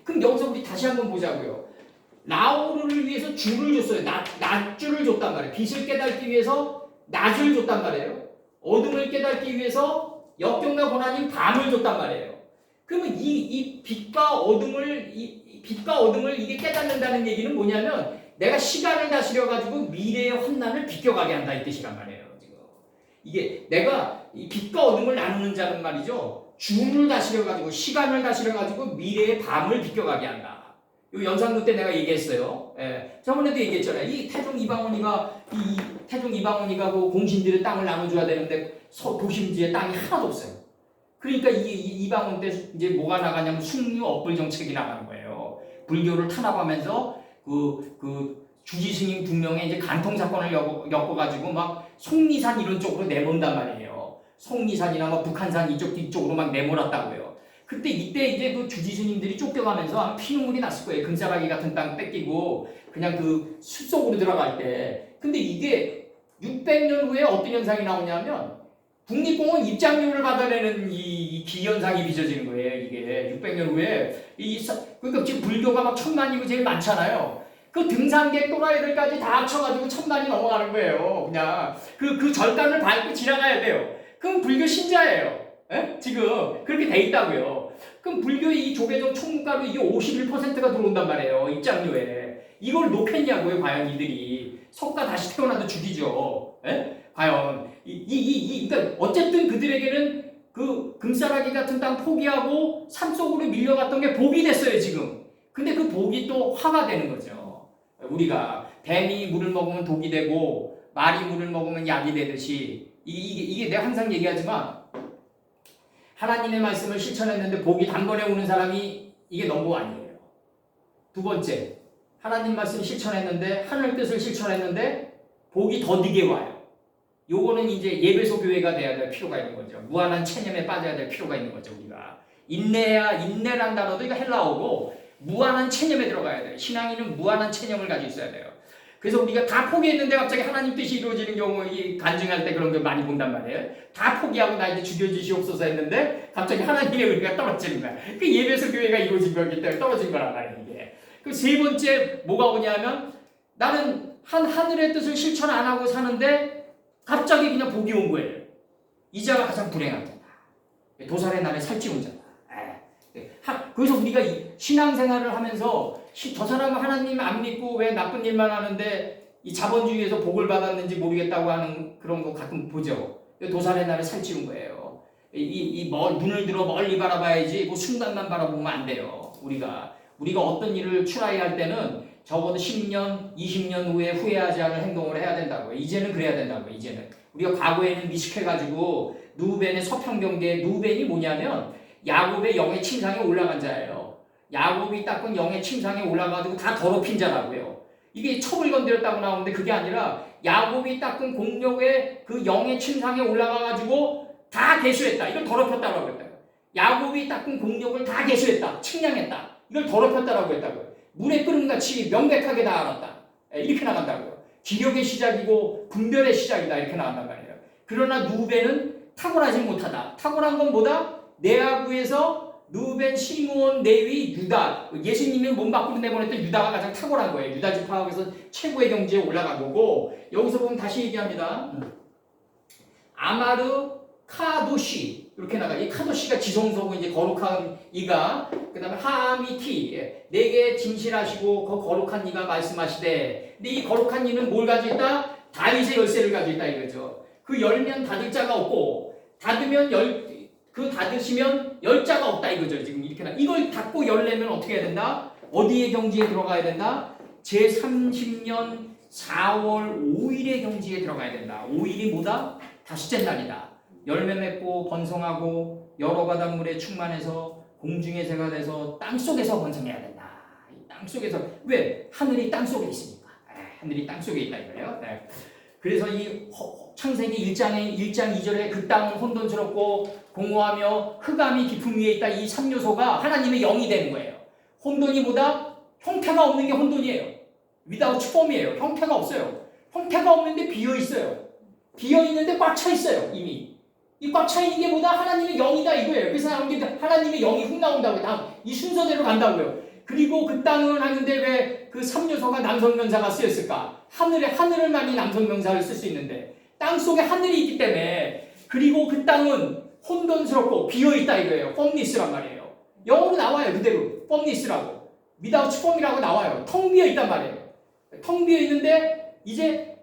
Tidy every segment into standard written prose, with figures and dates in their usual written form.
그럼 여기서 우리 다시 한번 보자고요. 라오르를 위해서 줄을 줬어요. 낮줄을 줬단 말이에요. 빛을 깨닫기 위해서 낮을 줬단 말이에요. 어둠을 깨닫기 위해서 역경과 고난인 밤을 줬단 말이에요. 그러면 이 빛과 어둠을 이게 깨닫는다는 얘기는 뭐냐면 내가 시간을 다스려 가지고 미래의 환난을 비껴가게 한다 이 뜻이란 말이에요. 지금 이게 내가 이 빛과 어둠을 나누는 자는 말이죠. 주를 다스려 가지고 시간을 다스려 가지고 미래의 밤을 비껴가게 한다. 이 연산도 때 내가 얘기했어요. 예, 저번에도 얘기했잖아요. 이 태종 이방원이가 그 공신들의 땅을 나눠줘야 되는데 도심지에 땅이 하나도 없어요. 그러니까 이방원 때 이제 뭐가 나가냐면 숙류 업불 정책이 나가는 거예요. 불교를 탄압하면서 그 주지 스님 2명의 이제 간통 사건을 엮어가지고 막 속리산 이런 쪽으로 내몬단 말이에요. 속리산이나 뭐 북한산 이쪽으로 막 내몰았다고요. 그때 이때 이제 그 주지 스님들이 쫓겨가면서 피눈물이 났을 거예요. 금사라기 같은 땅 뺏기고 그냥 그 숲속으로 들어갈 때. 근데 이게 600년 후에 어떤 현상이 나오냐면 국립공원 입장료를 받아내는 이 기현상이 빚어지는 거예요. 이게 600년 후에 그러니까 지금 불교가 막 1000만이고 제일 많잖아요. 그 등산객 또라이들까지 다 합쳐가지고 1000만이 넘어가는 거예요. 그냥 그 절간을 밟고 지나가야 돼요. 그럼 불교 신자예요. 에? 지금 그렇게 돼 있다고요. 그럼 불교의 이 조계종 총무가로 이게 51%가 들어온단 말이에요. 입장료에. 이걸 놓겠냐고요. 과연 이들이. 석가 다시 태어나도 죽이죠. 에? 과연 그러니까 어쨌든 그들에게는 그 금싸라기 같은 땅 포기하고 산속으로 밀려갔던 게 복이 됐어요 지금. 근데 그 복이 또 화가 되는 거죠. 우리가 뱀이 물을 먹으면 독이 되고 말이 물을 먹으면 약이 되듯이 이게 내가 항상 얘기하지만 하나님의 말씀을 실천했는데 복이 단번에 오는 사람이 이게 넘버원이에요. 두 번째, 하나님 말씀 실천했는데 하늘 뜻을 실천했는데 복이 더 늦게 와요. 요거는 이제 예배소 교회가 돼야 될 필요가 있는 거죠. 무한한 체념에 빠져야 될 필요가 있는 거죠. 우리가 인내란 단어도 이거 헬라어고 무한한 체념에 들어가야 돼요. 신앙인은 무한한 체념을 가지고 있어야 돼요. 그래서 우리가 다 포기했는데 갑자기 하나님 뜻이 이루어지는 경우 간증할 때 그런 걸 많이 본단 말이에요. 다 포기하고 나 이제 죽여주시옵소서 했는데 갑자기 하나님의 은혜가 떨어지는 거야. 그 예배소 교회가 이루어진 거기 때문에 떨어진 거란 말이에요. 이게. 그 세 번째 뭐가 오냐면 나는 하늘의 뜻을 실천 안 하고 사는데 갑자기 그냥 복이 온 거예요. 이자가 가장 불행한 자다. 도살의 날에 살찌운 자다. 그래서 우리가 신앙생활을 하면서 저 사람은 하나님 안 믿고 왜 나쁜 일만 하는데 이 자본주의에서 복을 받았는지 모르겠다고 하는 그런 거 가끔 보죠. 도살의 날에 살찌운 거예요. 눈을 들어 멀리 바라봐야지 뭐 순간만 바라보면 안 돼요. 우리가 어떤 일을 추라이할 때는 적어도 10년, 20년 후에 후회하지 않을 행동을 해야 된다고요. 이제는 그래야 된다고요. 이제는. 우리가 과거에는 미식해가지고 누벤의 서평경계 누벤이 뭐냐면 야곱의 영의 침상에 올라간 자예요. 야곱이 닦은 영의 침상에 올라가지고 다 더럽힌 자라고요. 이게 첩을 건드렸다고 나오는데 그게 아니라 야곱이 닦은 공력의 그 영의 침상에 올라가가지고 다 개수했다. 이걸 더럽혔다고 했다고요. 야곱이 닦은 공력을 다 개수했다. 측량했다. 이걸 더럽혔다라고 했다고요. 물에 끓음같이 명백하게 다 알았다. 이렇게 나간다고요. 기력의 시작이고 분별의 시작이다. 이렇게 나간단 말이에요. 그러나 누벤은 탁월하지 못하다. 탁월한 건 뭐다? 내아구에서 누벤, 시므온, 레위, 유다. 예수님이 몸 밖으로 내보냈던 유다가 가장 탁월한 거예요. 유다 지파에서 최고의 경지에 올라간 거고 여기서 보면 다시 얘기합니다. 아마르 카도시 이렇게 나가. 이 카도시가 지성소고 이제 거룩한 이가 그다음에 하미티 내게 진실하시고 그 거룩한 이가 말씀하시되. 근데 이 거룩한 이는 뭘 가지고 있다? 다윗의 열쇠를 가지고 있다 이거죠. 그 열면 닫을 자가 없고 닫으면 닫으시면 열 자가 없다 이거죠. 지금 이렇게 이걸 닫고 열려면 어떻게 해야 된다? 어디의 경지에 들어가야 된다? 제30년 4월 5일의 경지에 들어가야 된다. 5일이 뭐다? 다섯째 날이다. 열매 맺고 번성하고 여러 바닷물에 충만해서 공중의 새가 돼서 땅속에서 번성해야 된다. 땅속에서. 왜? 하늘이 땅속에 있으니까. 하늘이 땅속에 있다 이거예요. 네. 그래서 이 창세기 1장 2절에 그 땅은 혼돈스럽고 공허하며 흑암이 깊음 위에 있다. 이 3요소가 하나님의 영이 되는 거예요. 혼돈이 뭐다? 형태가 없는 게 혼돈이에요. without form이에요. 형태가 없어요. 형태가 없는데 비어 있어요. 비어 있는데 꽉 차 있어요. 이미 이 꽉 차 있는 게 뭐다? 하나님의 영이다 이거예요. 그래서 하나님의 영이 훅 나온다고요. 다음 이 순서대로 간다고요. 그리고 그 땅은 하는데 왜 그 3요소가 남성명사가 쓰였을까? 하늘을 많이 남성명사를 쓸 수 있는데 땅 속에 하늘이 있기 때문에 그리고 그 땅은 혼돈스럽고 비어있다 이거예요. formless란 말이에요. 영어로 나와요. 그대로 formless라고 without form이라고 나와요. 텅 비어있단 말이에요. 텅 비어있는데 이제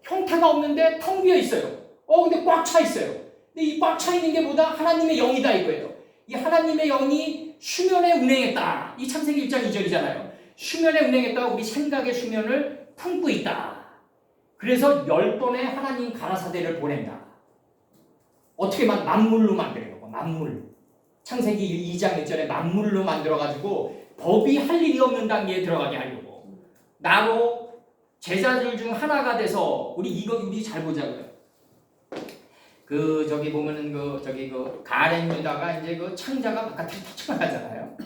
형태가 없는데 텅 비어있어요. 근데 꽉 차 있어요. 근데 이 꽉 차 있는 게 뭐다? 하나님의 영이다 이거예요. 이 하나님의 영이 수면에 운행했다. 이 창세기 1장 2절이잖아요. 수면에 운행했다. 우리 생각의 수면을 품고 있다. 그래서 10번의 하나님 가라사대를 보낸다. 어떻게 만물로 만들려고 만물. 창세기 2장 1절에 만물로 만들어가지고 법이 할 일이 없는 단계에 들어가게 하려고. 나로 제자들 중 하나가 돼서 우리 잘 보자고요. 저기 보면은 가렌 유다가 이제 그 창자가 바깥으로 터쳐나가잖아요.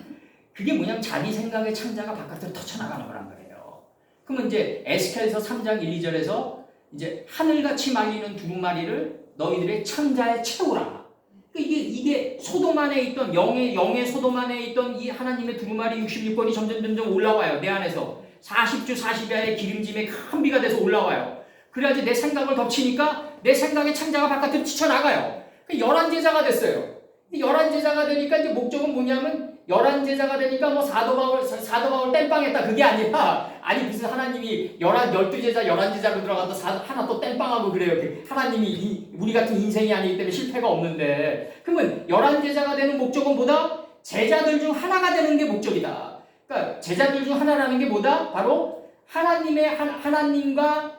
그게 뭐냐면 자기 생각의 창자가 바깥으로 터쳐나가는 거란 말이에요. 그러면 이제 에스겔서 3장 1, 2절에서 이제 하늘같이 말리는 두루마리를 너희들의 창자에 채우라. 이게 소돔 안에 있던 영의 소돔 안에 있던 이 하나님의 두루마리 66번이 점점 올라와요. 내 안에서 40주 40야의 기름짐에 큰 비가 돼서 올라와요. 그래야지 내 생각을 덮치니까 내 생각의 창자가 바깥으로 치쳐나가요. 11제자가 됐어요. 11제자가 되니까 이제 목적은 뭐냐면 11제자가 되니까 뭐 사도 바울 땜빵했다 그게 아니라 무슨 하나님이 12제자 11제자로 들어가서 하나 또 땜빵하고 그래요. 하나님이 우리 같은 인생이 아니기 때문에 실패가 없는데 그러면 11제자가 되는 목적은 뭐다? 제자들 중 하나가 되는 게 목적이다. 그러니까 제자들 중 하나라는 게 뭐다? 바로 하나님과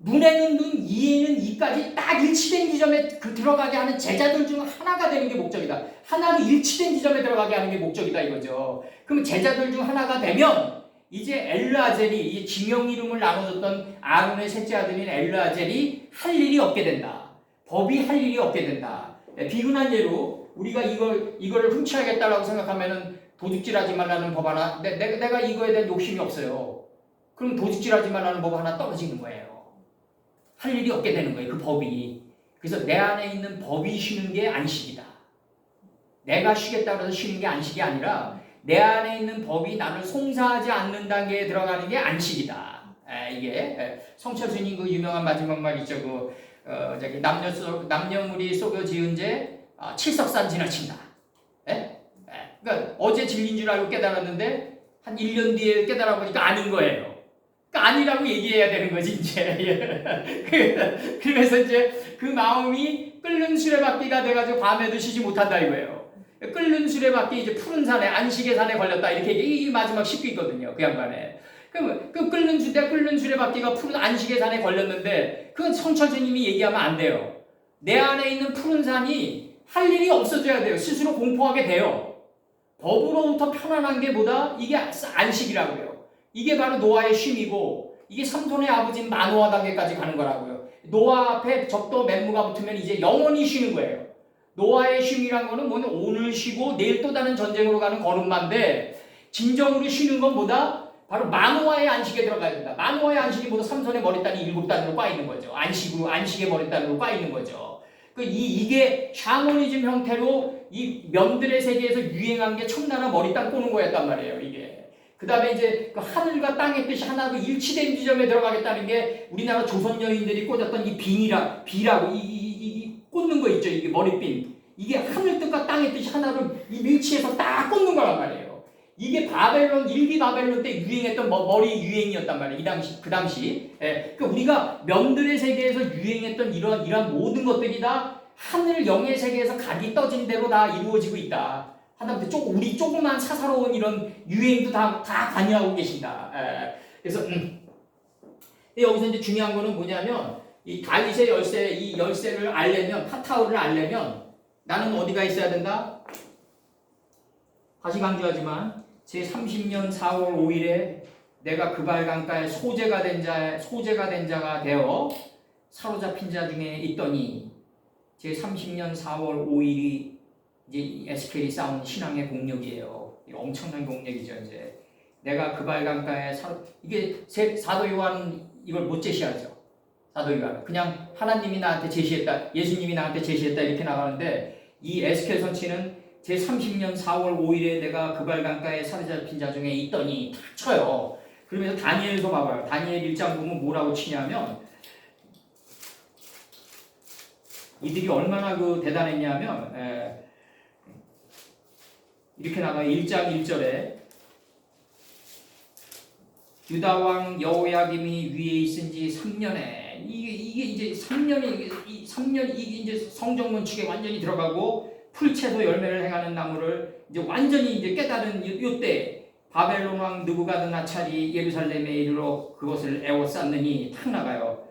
눈에는 눈, 이에는 이까지 딱 일치된 지점에 들어가게 하는 제자들 중 하나가 되는 게 목적이다. 하나로 일치된 지점에 들어가게 하는 게 목적이다 이거죠. 그럼 제자들 중 하나가 되면 이제 엘르아젤이 이 지명 이름을 나눠줬던 아론의 셋째 아들인 엘르아젤이 할 일이 없게 된다. 법이 할 일이 없게 된다. 비근한 예로 우리가 이걸 훔쳐야겠다라고 생각하면은 도둑질하지 말라는 법 하나 내가 이거에 대한 욕심이 없어요. 그럼 도둑질하지 말라는 법 하나 떨어지는 거예요. 할 일이 없게 되는 거예요. 그 법이. 그래서 내 안에 있는 법이 쉬는 게 안식이다. 내가 쉬겠다고 해서 쉬는 게 안식이 아니라 내 안에 있는 법이 나를 송사하지 않는 단계에 들어가는 게 안식이다. 이게 성철스님 그 유명한 마지막 말 있죠. 저기 남녀물이 속여 지은 죄 칠석산 지나친다. 그러니까 어제 진리인 줄 알고 깨달았는데 한 1년 뒤에 깨달아 보니까 아닌 거예요. 아니라고 얘기해야 되는 거지 이제. 그래서 이제 그 마음이 끓는 수레바퀴가 돼가지고 밤에도 쉬지 못한다 이거예요. 끓는 수레바퀴 이제 푸른 산에 안식의 산에 걸렸다 이렇게 이 마지막 식구 있거든요 그 양반에. 그럼 그 끓는 수레바퀴가 푸른 안식의 산에 걸렸는데 그건 성철스님이 얘기하면 안 돼요. 내 안에 있는 푸른 산이 할 일이 없어져야 돼요. 스스로 공포하게 돼요. 법으로부터 편안한 게 뭐다? 이게 안식이라고요. 이게 바로 노아의 쉼이고 이게 삼손의 아버지인 마노아 단계까지 가는 거라고요. 노아 앞에 적도 맹무가 붙으면 이제 영원히 쉬는 거예요. 노아의 쉼이란 거는 뭐냐 오늘 쉬고 내일 또 다른 전쟁으로 가는 걸음마인데 진정으로 쉬는 건 뭐다? 바로 마노아의 안식에 들어가야 된다. 마노아의 안식이 뭐다? 삼손의 머리단이 7단으로 꽈 있는 거죠. 안식의 머리단으로 꽈 있는 거죠. 이게 샤머니즘 형태로 이 면들의 세계에서 유행한 게 청나라 머리단 꼬는 거였단 말이에요. 이게. 그 다음에 이제 그 하늘과 땅의 뜻이 하나로 일치된 지점에 들어가겠다는 게 우리나라 조선 여인들이 꽂았던 이 비라고 이 꽂는 거 있죠. 이게 머리핀. 이게 하늘 뜻과 땅의 뜻이 하나로 이 밀치해서 딱 꽂는 거란 말이에요. 이게 일기 바벨론 때 유행했던 머리 유행이었단 말이에요. 그 당시. 그러니까 우리가 면들의 세계에서 유행했던 이러한 모든 것들이 다 하늘 영의 세계에서 각이 떠진 대로 다 이루어지고 있다. 하다못해 우리 조그만 사사로운 이런 유행도 다 관여하고 계신다. 그래서 여기서 이제 중요한 거는 뭐냐면 이 다윗의 이 열쇠를 알려면 파타우를 알려면 나는 어디가 있어야 된다? 다시 강조하지만 제 30년 4월 5일에 내가 그발 강가에 소재가 된 자가 되어 사로잡힌 자 중에 있더니 제 30년 4월 5일이 이제 에스겔이 쌓은 신앙의 공력이에요. 엄청난 공력이죠. 이제 내가 그발 강가에 이게 사도 요한은 이걸 못 제시하죠. 사도기가 그냥 하나님이 나한테 제시했다, 예수님이 나한테 제시했다 이렇게 나가는데 이 에스겔 선지는 제 30년 4월 5일에 내가 그발 강가에 사로잡힌 자 중에 있더니 다 쳐요. 그러면서 다니엘서 봐봐요. 다니엘 1장 보면 뭐라고 치냐면 이들이 얼마나 대단했냐면 이렇게 나가요. 1장 1절에 유다 왕 여호야김이 위에 있은 지 3년에 이게 이제 3년 이게 이제 성전 건축에 완전히 들어가고 풀채소 열매를 행하는 나무를 이제 완전히 이제 깨달은 이때 바벨론 왕 느부갓네살이 예루살렘에 이르러 그것을 에워쌌느니 탁 나가요.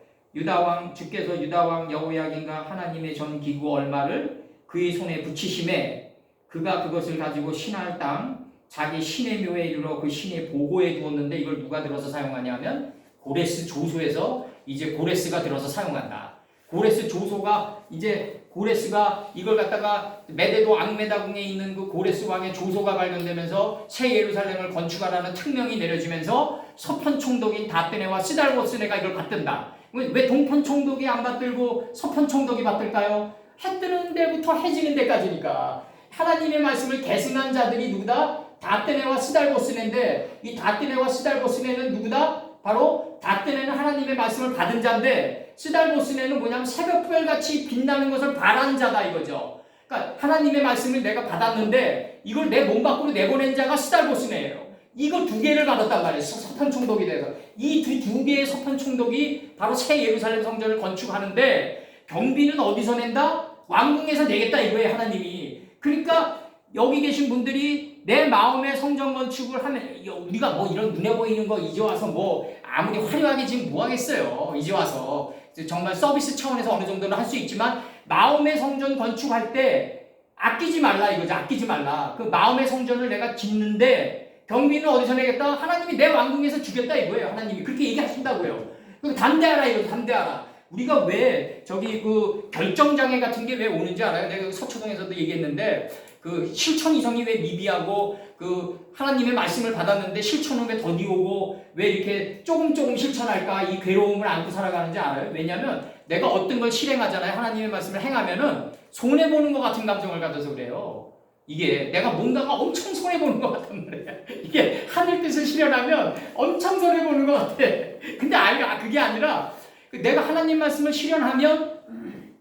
주께서 유다 왕 여호야김과 하나님의 전 기구 얼마를 그의 손에 붙이심에 그가 그것을 가지고 신할 땅 자기 신의 묘에 이르러 그 신의 보고에 두었는데 이걸 누가 들어서 사용하냐면 고레스 조소에서 이제 고레스가 들어서 사용한다. 고레스 조소가 이제 고레스가 이걸 갖다가 메데도 앙메다궁에 있는 그 고레스 왕의 조소가 발견되면서 새 예루살렘을 건축하라는 특명이 내려지면서 서편 총독인 다베네와 스달보스네가 이걸 받든다. 왜 동편 총독이 안 받들고 서편 총독이 받들까요? 해 뜨는 데부터 해 지는 데까지니까. 하나님의 말씀을 계승한 자들이 누구다? 다베네와 스달보스네인데 이 다베네와 스달보스네는 누구다? 바로 다베네는 하나님의 말씀을 받은 자인데 스달보스네는 뭐냐면 새벽별같이 빛나는 것을 바란 자다 이거죠. 그러니까 하나님의 말씀을 내가 받았는데 이걸 내 몸 밖으로 내보낸 자가 스달보스네예요. 이걸 두 개를 받았단 말이에요. 서편 총독이 돼서 이 두 개의 서편 총독이 바로 새 예루살렘 성전을 건축하는데 경비는 어디서 낸다? 왕궁에서 내겠다 이거예요. 하나님이. 그러니까 여기 계신 분들이 내 마음의 성전 건축을 하면 우리가 뭐 이런 눈에 보이는 거 이제 와서 뭐 아무리 화려하게 지금 뭐 하겠어요. 이제 와서 정말 서비스 차원에서 어느 정도는 할 수 있지만 마음의 성전 건축할 때 아끼지 말라 이거죠. 아끼지 말라. 그 마음의 성전을 내가 짓는데 경비는 어디서 내겠다? 하나님이 내 왕궁에서 주겠다 이거예요. 하나님이 그렇게 얘기하신다고요. 담대하라 이거 담대하라. 우리가 왜 저기 그 결정장애 같은 게 왜 오는지 알아요? 내가 서초동에서도 얘기했는데 그 실천 이성이 왜 미비하고 그 하나님의 말씀을 받았는데 실천은 왜 더디 오고 왜 이렇게 조금 실천할까 이 괴로움을 안고 살아가는지 알아요? 왜냐하면 내가 어떤 걸 실행하잖아요. 하나님의 말씀을 행하면은 손해보는 것 같은 감정을 가져서 그래요. 이게 내가 뭔가가 엄청 손해보는 것 같단 말이야. 이게 하늘 뜻을 실현하면 엄청 손해보는 것 같아. 근데 그게 아니라 내가 하나님 말씀을 실현하면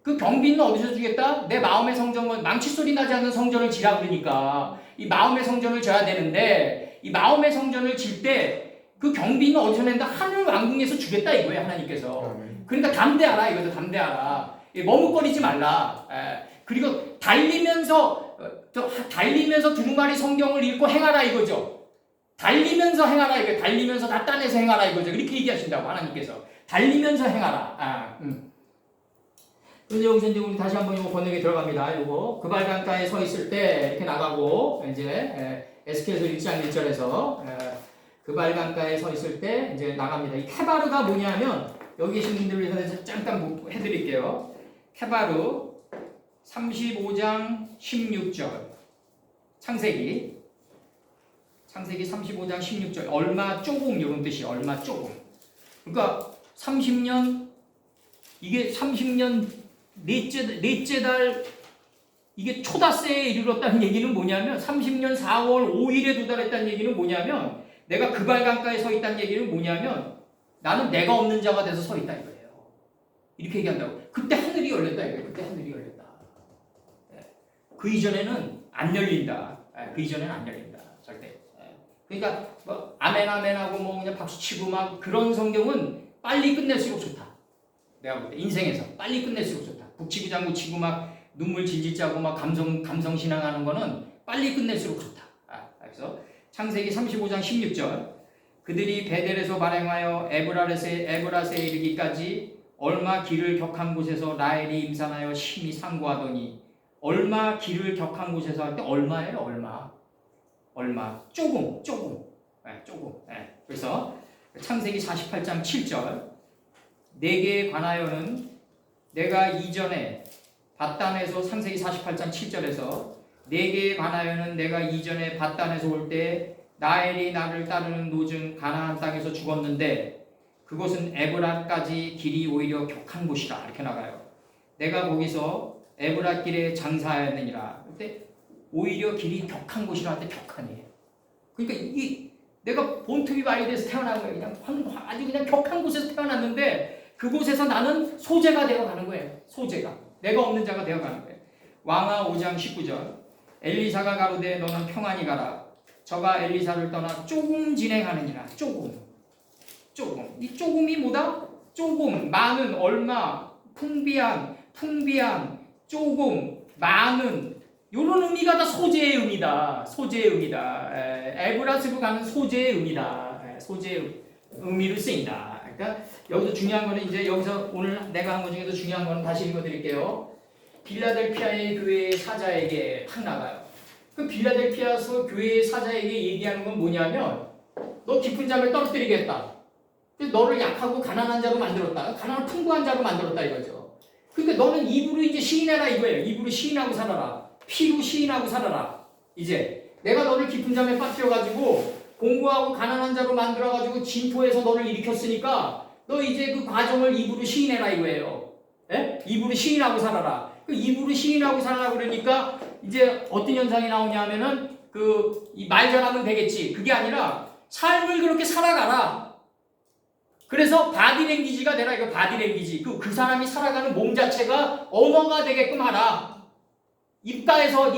그 경비는 어디서 주겠다? 내 마음의 성전을 망치 소리 나지 않는 성전을 지라 그러니까 이 마음의 성전을 져야 되는데 이 마음의 성전을 질 때 그 경비는 어디서 낸다? 하늘 왕궁에서 주겠다 이거예요. 하나님께서. 그러니까 담대하라 이거죠. 담대하라. 머뭇거리지 말라. 그리고 달리면서 두루마리 성경을 읽고 행하라 이거죠. 달리면서 행하라 이거예요. 달리면서 다 따내서 행하라 이거죠. 이렇게 얘기하신다고 하나님께서. 달리면서 행하라. 그런데 여기서 이제 우리 다시 한번 이거 번역에 들어갑니다. 요거 그발 강가에 서 있을 때 이렇게 나가고 이제 에스겔서 1장 1절에서 그발 강가에 서 있을 때 이제 나갑니다. 이 케바르가 뭐냐면 여기 계신 분들을 위해서 잠깐 해드릴게요. 케바르 35장 16절 창세기 35장 16절 얼마 조금 이런 뜻이 얼마 조금. 그러니까 30년 이게 30년 넷째 달 이게 초다세에 이르렀다는 얘기는 뭐냐면 30년 4월 5일에 도달했다는 얘기는 뭐냐면 내가 그발 강가에 서 있다는 얘기는 뭐냐면 나는 내가 없는 자가 돼서 서 있다 이거예요. 이렇게 얘기한다고. 그때 하늘이 열렸다 이거예요. 그때 하늘이 열렸다. 그 이전에는 안 열린다. 그 이전에는 안 열린다. 절대. 그러니까 뭐 아멘 하고 뭐 그냥 박수치고 막 그런 성경은 빨리 끝낼수록 좋다. 내가 볼 때 인생에서 빨리 끝낼수록 좋다. 북치고 장구치고 막 눈물 질질 짜고 막 감성 신앙하는 거는 빨리 끝낼수록 좋다. 그래서 창세기 35장 16절 그들이 베델에서 발행하여 에브라스에 이르기까지 얼마 길을 격한 곳에서 라헬이 임산하여 심히 상고하더니 얼마 길을 격한 곳에서 할 때 얼마예요? 얼마 조금. 그래서 창세기 48장 7절 내게 관하여는 내가 이전에 밧단에서 창세기 48장 7절에서 내게 관하여는 내가 이전에 밧단에서 올 때 라헬이 나를 따르는 노중 가나안 땅에서 죽었는데 그곳은 에브라까지 길이 오히려 격한 곳이라 이렇게 나가요. 내가 거기서 에브라 길에 장사하였느니라. 그때 오히려 길이 격한 곳이라 할 때 격하니. 그러니까 이게 내가 본투비 바이드에서 태어난 거예요. 그냥 아주 그냥 격한 곳에서 태어났는데 그곳에서 나는 소재가 되어가는 거예요. 소재가. 내가 없는 자가 되어가는 거예요. 왕하 5장 19절. 엘리사가 가로되 너는 평안히 가라. 저가 엘리사를 떠나 조금 진행하느니라. 조금. 이 조금이 뭐다? 조금, 많은, 얼마, 풍비한, 조금, 많은 이런 의미가 다 소재의 의미다. 에브라스로 가는 소재의 의미다. 소재의 의미를 쓰인다. 그러니까 여기서 중요한 거는 이제 여기서 오늘 내가 한 것 중에서 중요한 거는 다시 읽어드릴게요. 빌라델피아의 교회의 사자에게 탁 나가요. 그 빌라델피아서 교회의 사자에게 얘기하는 건 뭐냐면 너 깊은 잠을 떨어뜨리겠다. 너를 약하고 가난한 자로 만들었다. 가난한 풍부한 자로 만들었다 이거죠. 그러니까 너는 입으로 이제 시인해라 이거예요. 입으로 시인하고 살아라. 피로 시인하고 살아라. 이제 내가 너를 깊은 잠에 빠뜨려가지고 공부하고 가난한 자로 만들어가지고 진토에서 너를 일으켰으니까 너 이제 그 과정을 입으로 시인해라 이거예요. 예? 입으로 시인하고 살아라. 그 입으로 시인하고 살아라 그러니까 이제 어떤 현상이 나오냐 하면은 이 말 잘하면 되겠지. 그게 아니라 삶을 그렇게 살아가라. 그래서 바디랭귀지가 되라 이거 바디랭귀지. 그 사람이 살아가는 몸 자체가 언어가 되게끔 하라. 입가에서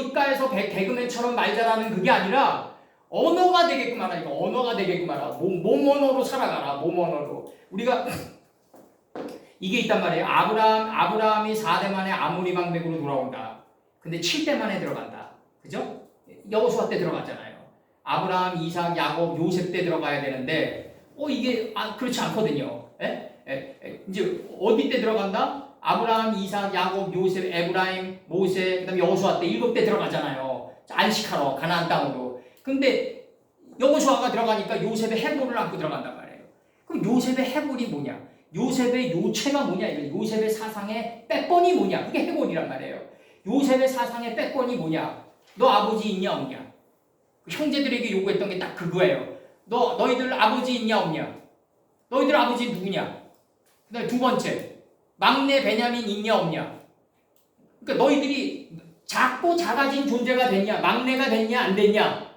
개그맨처럼 말 잘하는 그게 아니라 언어가 되게끔 하라. 이거 언어가 되게끔 하라. 몸 언어로 살아가라. 몸 언어로. 우리가 이게 있단 말이에요. 아브라함이 4대 만에 아모리 방백으로 돌아온다. 근데 7대 만에 들어간다. 그죠? 여호수아 때 들어갔잖아요. 아브라함, 이삭, 야곱, 요셉 때 들어가야 되는데 이게 그렇지 않거든요. 이제 어디 때 들어간다? 아브라함, 이삭, 야곱, 요셉, 에브라임, 모세, 그다음에 여호수아 때 7대 들어가잖아요. 안식하러 가나안 땅으로. 근데 여호수아가 들어가니까 요셉의 해골을 안고 들어간단 말이에요. 그럼 요셉의 해골이 뭐냐? 요셉의 요체가 뭐냐? 이거 요셉의 사상의 백번이 뭐냐? 그게 해골이란 말이에요. 요셉의 사상의 백번이 뭐냐? 너 아버지 있냐 없냐? 형제들에게 요구했던 게 딱 그거예요. 너희들 아버지 있냐 없냐? 너희들 아버지 누구냐? 그다음에 두 번째, 막내 베냐민 있냐 없냐? 그러니까 너희들이 작고 작아진 존재가 됐냐? 막내가 됐냐 안 됐냐?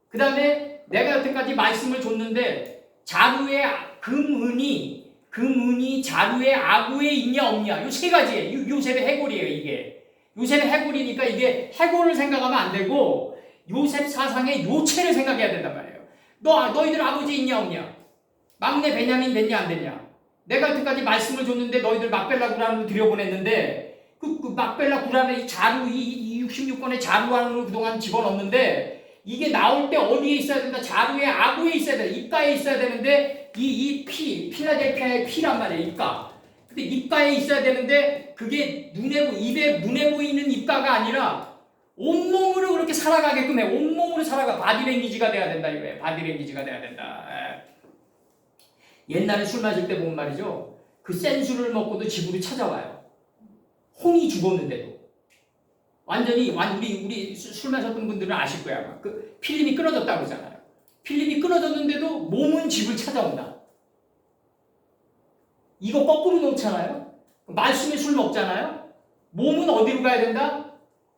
그다음에 내가 여태까지 말씀을 줬는데 자루에 금은이 자루에 아구에 있냐 없냐? 요 세 가지예요. 요셉의 해골이에요 이게. 요셉의 해골이니까 이게 해골을 생각하면 안 되고 요셉 사상의 요체를 생각해야 된단 말이에요. 너희들 아버지 있냐 없냐? 막내 베냐민 됐냐 안 됐냐? 내가 여태까지 말씀을 줬는데 너희들 막벨라 구란으로 들여보냈는데 그 막벨라 구란의 이 자루 이 66권의 자루 안으로 그동안 집어넣었는데 이게 나올 때 어디에 있어야 된다? 자루에 아구에 있어야 된다. 입가에 있어야 되는데 필라델피아의 피란 말이에요. 입가. 근데 입가에 있어야 되는데 그게 입에 눈에 보이는 입가가 아니라 온몸으로 그렇게 살아가게끔 해. 온몸으로 살아가. 바디랭귀지가 돼야 된다 이거예요. 바디랭귀지가 돼야 된다. 옛날에 술 마실 때 보면 말이죠. 그 센 술을 먹고도 집으로 찾아와요. 혼이 죽었는데도. 완전히 우리 술 마셨던 분들은 아실 거야. 그 필름이 끊어졌다고 그러잖아요. 필름이 끊어졌는데도 몸은 집을 찾아온다. 이거 거꾸로 놓잖아요. 말씀에 술 먹잖아요. 몸은 어디로 가야 된다?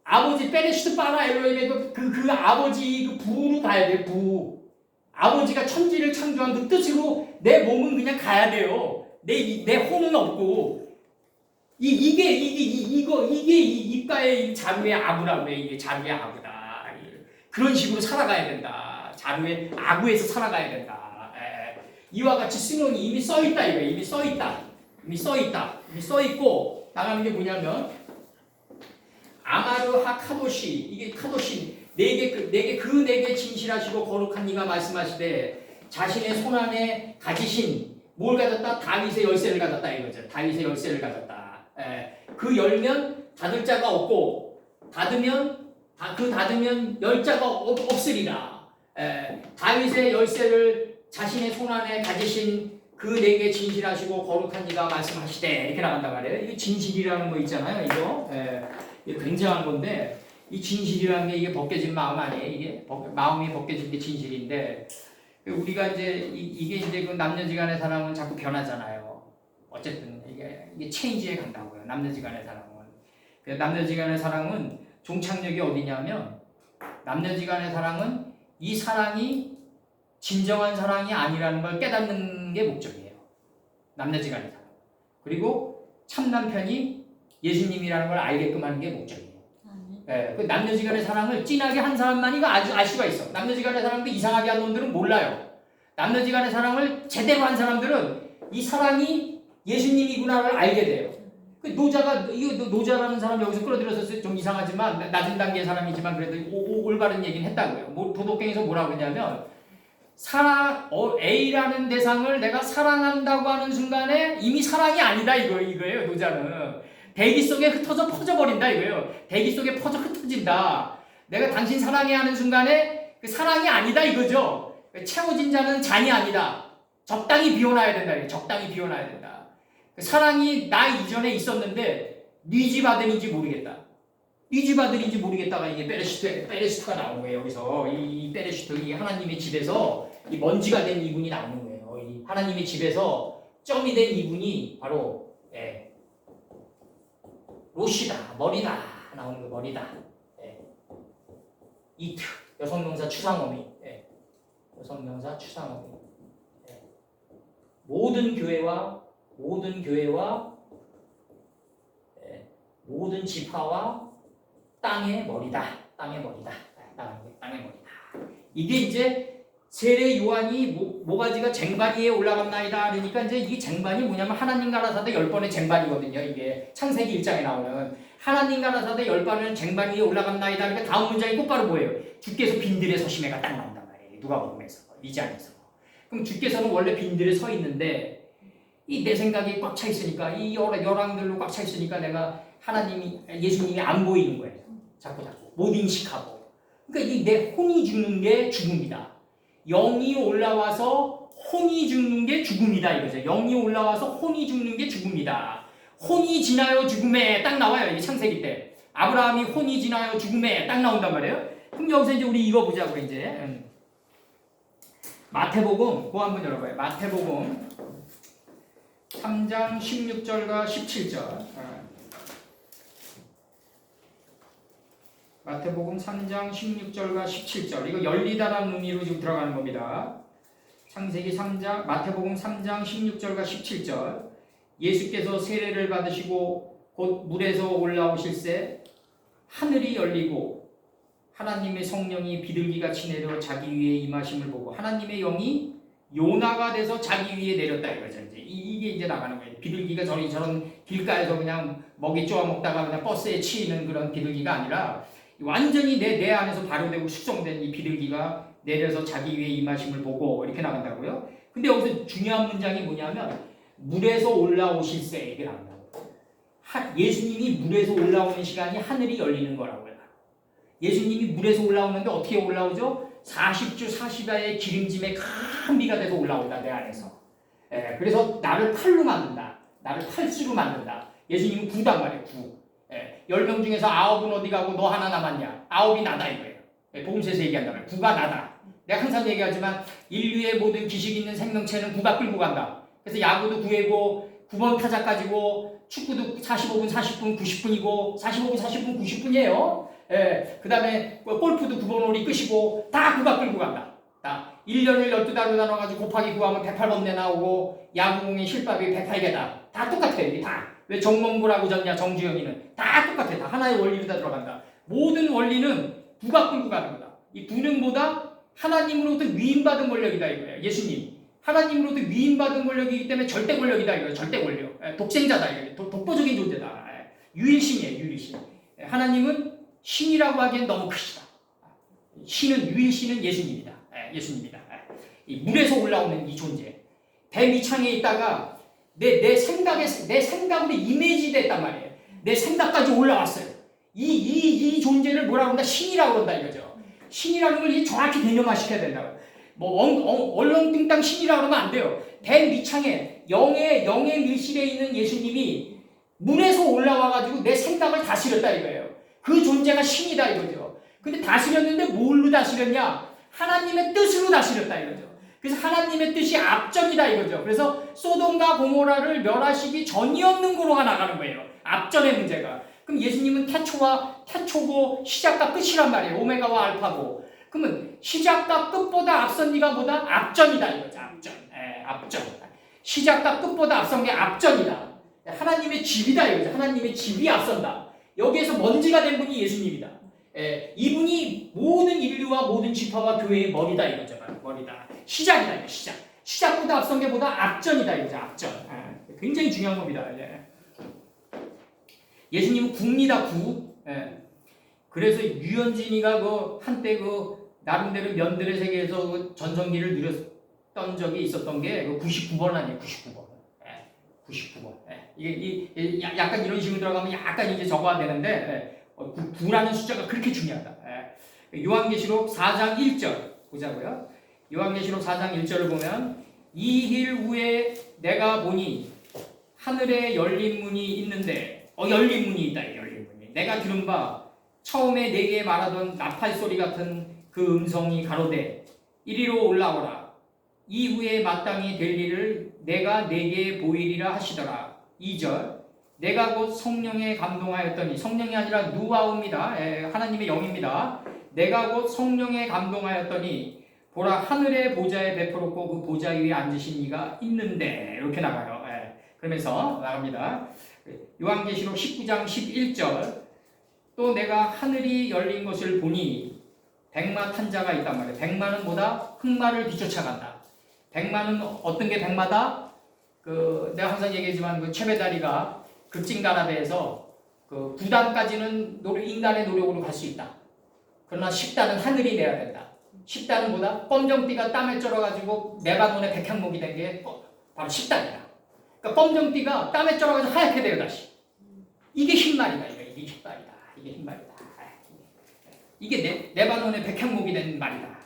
아버지 페레시트 파라 엘로임에도 그 아버지 그 부로 가야 돼. 부. 아버지가 천지를 창조한 그 뜻으로 내 몸은 그냥 가야 돼요. 내 혼은 없고. 이게 입가의 자루의 아구라고 해. 이게 자루의 아구다. 그런 식으로 살아가야 된다. 자루의 아구에서 살아가야 된다. 이와 같이 승용이 이미 써 있다 이거예요. 이미 써 있고 나가는 게 뭐냐면 아마르하 카도시 이게 카도시 내게 진실하시고 거룩한 이가 말씀하시되 자신의 손 안에 가지신 뭘 가졌다? 다윗의 열쇠를 가졌다 이거죠. 다윗의 열쇠를 가졌다. 그 열면 닫을 자가 없고 닫으면 열 자가 없으리라. 다윗의 열쇠를 자신의 손 안에 가지신 그 내게 진실하시고 거룩한 이가 말씀하시되 이렇게 나간단 말이에요. 이게 진실이라는 거 있잖아요. 이거 이게 굉장한 건데 이 진실이라는 게 이게 벗겨진 마음 아니에요. 이게 마음이 벗겨진 게 진실인데 우리가 이제 이게 이제 그 남녀지간의 사랑은 자꾸 변하잖아요. 어쨌든 이게 체인지에 간다고요. 남녀지간의 사랑은. 남녀지간의 사랑은 종착역이 어디냐면 남녀지간의 사랑은 이 사랑이 진정한 사랑이 아니라는 걸 깨닫는 게 목적이에요. 남녀지간의 사랑. 그리고 참 남편이 예수님이라는 걸 알게끔 하는 게 목적이에요. 예, 그 남녀지간의 사랑을 진하게 한 사람만이 알 수가 있어. 남녀지간의 사랑도 이상하게 한 놈들은 몰라요. 남녀지간의 사랑을 제대로 한 사람들은 이 사랑이 예수님이구나를 알게 돼요. 그 노자라는 사람 여기서 끌어들여서 좀 이상하지만 낮은 단계의 사람이지만 그래도 올바른 얘기는 했다고요. 도덕경에서 뭐라고 했냐면 A라는 대상을 내가 사랑한다고 하는 순간에 이미 사랑이 아니다 이거예요. 노자는 대기 속에 흩어져 퍼져버린다 이거예요. 대기 속에 퍼져 흩어진다. 내가 당신 사랑해 하는 순간에 그 사랑이 아니다 이거죠. 채워진 자는 잔이 아니다. 적당히 비워놔야 된다. 적당히 비워놔야 된다. 사랑이 나 이전에 있었는데 네 집 아들인지 모르겠다. 네 집 아들인지 모르겠다가 이게 베레시트가 나오는 거예요. 여기서 이 베레시트, 이 하나님의 집에서 이 먼지가 된 이분이 나오는 거예요. 이 하나님의 집에서 점이 된 이분이 바로 로시다, 머리다 나오는 거 머리다. 이트 여성명사 추상어미. 여성명사 추상어미. 모든 교회와 모든 지파와 땅의 머리다. 땅의 머리다. 이게 이제 세례 요한이 모가지가 쟁반 위에 올라갔나이다. 그러니까 이제 이 쟁반이 뭐냐면 하나님 가라사대 10번의 쟁반이거든요. 이게 창세기 1장에 나오는 하나님 가라사대 10번은 쟁반 위에 올라갔나이다. 그러니까 다음 문장이 곧바로 뭐예요? 주께서 빈들에 서심해가 딱 나온단 말이에요. 누가복음에서 2장에서. 그럼 주께서는 원래 빈들에 서 있는데 이 내 생각이 꽉 차 있으니까 이 열왕들로 꽉 차 있으니까 내가 예수님이 안 보이는 거예요. 자꾸 못 인식하고. 그러니까 이 내 혼이 죽는 게 죽음이다. 영이 올라와서 혼이 죽는 게 죽음이다 이거죠. 영이 올라와서 혼이 죽는 게 죽음이다. 혼이 지나요 죽음에 딱 나와요. 이 창세기 때 아브라함이 혼이 지나요 죽음에 딱 나온단 말이에요. 그럼 여기서 이제 우리 이거 보자고 이제 마태복음 그거 한번 열어봐요. 마태복음 3장 16절과 17절. 마태복음 3장 16절과 17절. 이거 열리다라는 의미로 지금 들어가는 겁니다. 창세기 3장, 마태복음 3장 16절과 17절. 예수께서 세례를 받으시고 곧 물에서 올라오실새 하늘이 열리고 하나님의 성령이 비둘기같이 내려 자기 위에 임하심을 보고 하나님의 영이 요나가 돼서 자기 위에 내렸다 이거죠. 이게 이제 나가는 거예요. 비둘기가 저런 길가에서 그냥 먹이 쪼아 먹다가 그냥 버스에 치이는 그런 비둘기가 아니라 완전히 내 안에서 발효되고 숙성된 이 비둘기가 내려서 자기 위에 임하심을 보고 이렇게 나간다고요. 근데 여기서 중요한 문장이 뭐냐면 물에서 올라오실새 이렇게 나온다고. 예수님이 물에서 올라오는 시간이 하늘이 열리는 거라고요. 예수님이 물에서 올라오는데 어떻게 올라오죠? 40주 40야의 기름짐에 큰 비가 돼서 올라온다 내 안에서. 그래서 나를 팔로 만든다. 나를 팔수로 만든다. 예수님은 구단 말이에요. 10명 중에서 9은 어디 가고 너 하나 남았냐? 9이 나다 이거예요. 복음서에서 얘기한단 말이에요. 9가 나다. 내가 항상 얘기하지만 인류의 모든 기식 있는 생명체는 9가 끌고 간다. 그래서 야구도 9회고 9번 타자 가지고 축구도 45분 40분 90분이고 45분 40분 90분이에요. 그 다음에 골프도 9번 홀이 끝이고 다 9가 끌고 간다. 다 1년을 12달로 나눠가지고 곱하기 9하면 108번내 나오고 야구공의 실밥이 108개다. 다 똑같아요. 이게 다. 왜 정몽구라고 졌냐 정주영이는. 다 똑같아요. 다 하나의 원리로 다 들어간다. 모든 원리는 9가 끌고 가는 거다. 이 9는 뭐다? 하나님으로부터 위임받은 권력이다 이거예요. 예수님. 하나님으로부터 위임받은 권력이기 때문에 절대 권력이다 이거예요. 절대 권력. 독생자다 이거예요. 독보적인 존재다. 유일신이에요. 유일신. 하나님은 신이라고 하기엔 너무 크시다. 신은 유일신은 예수님이다. 예수님이다. 이 물에서 올라오는 이 존재. 배 밑창에 있다가 내 생각으로 이미지 됐단 말이에요. 내 생각까지 올라왔어요. 이 존재를 뭐라고 한다? 신이라고 그런다 이거죠. 신이라는 걸 정확히 개념화시켜야 된다고. 얼렁뚱땅 신이라고 그러면 안 돼요. 배 밑창에 영의 밀실에 있는 예수님이 물에서 올라와가지고 내 생각을 다스렸다 이거예요. 그 존재가 신이다 이거죠. 근데 다스렸는데 뭘로 다스렸냐? 하나님의 뜻으로 다스렸다 이거죠. 그래서 하나님의 뜻이 앞전이다 이거죠. 그래서 소돔과 고모라를 멸하시기 전이었는 거로가 나가는 거예요. 앞전의 문제가. 그럼 예수님은 태초고 시작과 끝이란 말이에요. 오메가와 알파고. 그러면 시작과 끝보다 앞선 네가 뭐다? 앞전이다 이거죠. 앞전. 앞전. 시작과 끝보다 앞선 게 앞전이다. 하나님의 집이다 이거죠. 하나님의 집이 앞선다. 여기에서 먼지가 된 분이 예수님이다. 이분이 모든 인류와 모든 지파와 교회의 머리다 이거죠. 머리다. 시작이다 이거 시작. 시작보다 앞선 게 보다 앞전이다 이거죠. 앞전. 굉장히 중요한 겁니다. 예수님은 구입니다. 구. 그래서 유현진이가 그 한때 그 나름대로 면들의 세계에서 그 전성기를 누렸던 적이 있었던 게 99번 아니에요. 99번. 99번. 이게 약간 이런 식으로 들어가면 약간 이제 적어야 되는데 9라는 숫자가 그렇게 중요하다. 요한계시록 4장 1절 보자고요. 요한계시록 4장 1절을 보면 이힐 후에 내가 보니 하늘에 열린 문이 있는데 열린 문이 있다. 열린 문이. 내가 들은 바 처음에 내게 말하던 나팔 소리 같은 그 음성이 가로되 이리로 올라오라. 이후에 마땅히 될 일을 내가 내게 보이리라 하시더라. 2절 내가 곧 성령에 감동하였더니 성령이 아니라 누아우입니다. 하나님의 영입니다. 내가 곧 성령에 감동하였더니 보라 하늘의 보좌에 베풀었고 그 보좌 위에 앉으신 이가 있는데 이렇게 나가요. 그러면서 나갑니다. 요한계시록 19장 11절 또 내가 하늘이 열린 것을 보니 백마 탄 자가 있단 말이에요. 백마는 뭐다? 흑마를 뒤쫓아간다. 백마는 어떤 게 백마다? 내가 항상 얘기하지만 그 최배다리가 급진가라대에서 그 9단까지는 인간의 노력으로 갈 수 있다. 그러나 10단은 하늘이 내야 된다. 10단은 뭐다? 검정띠가 땀에 쩔어가지고 레바논의 백향목이 된 게 바로 10단이다. 그러니까 검정띠가 땀에 쩔어가지고 하얗게 돼요 다시. 이게 흰말이다. 이게 흰말이다. 이게 흰말이다. 이게 레바논의 백향목이 된 말이다.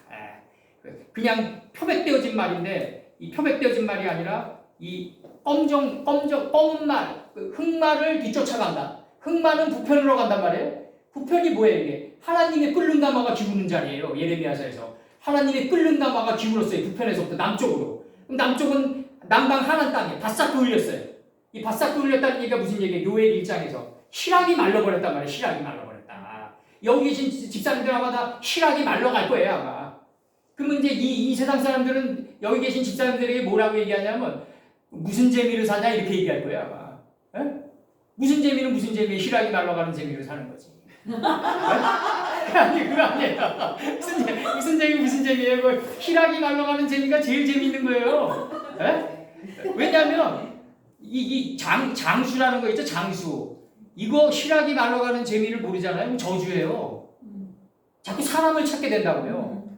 그냥 표백되어진 말인데 이 표백되어진 말이 아니라 이 검은 말, 흑말을 뒤쫓아간다. 흑말은 북편으로 간단 말이에요. 북편이 뭐예요 이게? 하나님의 끓는 가마가 기우는 자리예요. 예레미야서에서 하나님의 끓는 가마가 기울었어요. 북편에서부터 남쪽으로. 그럼 남쪽은 남방 하나님 땅에 바싹 그을렸어요. 이 바싹 그을렸다는 얘기가 무슨 얘기예요? 요엘 1장에서 실학이 말라버렸단 말이에요. 실학이 말라버렸다. 여기 계신 집사님들 아마 다 실학이 말라갈 거예요 아마. 그러면 이제 이 세상 사람들은 여기 계신 집사님들에게 뭐라고 얘기하냐면 무슨 재미를 사냐 이렇게 얘기할 거예요 아마. 무슨 재미는 무슨 재미에 실학이 말라가는 재미로 사는 거지. 아니 그거 아니에요. 무슨 재미예요? 그 실학이 말라가는 재미가 제일 재미있는 거예요. 왜냐하면 이 장수라는 거 있죠. 장수. 이거 실학이 말라가는 재미를 모르잖아요. 저주예요. 자꾸 사람을 찾게 된다고요.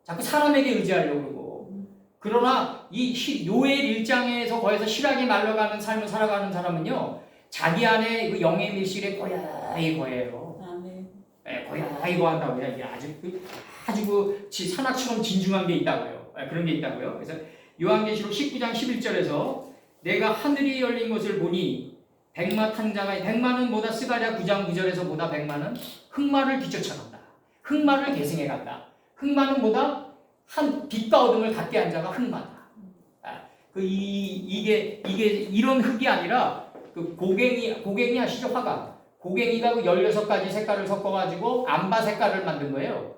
자꾸 사람에게 의지하려고 그러고. 그러나 이 요엘 1장에서 거기서 실학이 말라가는 삶을 살아가는 사람은요. 자기 안에 그 영의 밀실에 고야히 거예요. 거야히 거한다고요. 이게 아주 그 산악처럼 진중한 게 있다고요. 그런 게 있다고요. 그래서 요한계시록 19장 11절에서 내가 하늘이 열린 것을 보니 백마 탄 자가 백마는 뭐다? 스가랴 9장 9절에서 뭐다? 백마는 흑마를 뒤쫓아간다. 흑마를 계승해 간다. 흑마는 뭐다? 한 빛과 어둠을 갖게 한 자가 흑마다. 이게 이런 흑이 아니라 그 고갱이 아시죠? 화가. 고갱이가 그 16가지 색깔을 섞어가지고 암바 색깔을 만든 거예요.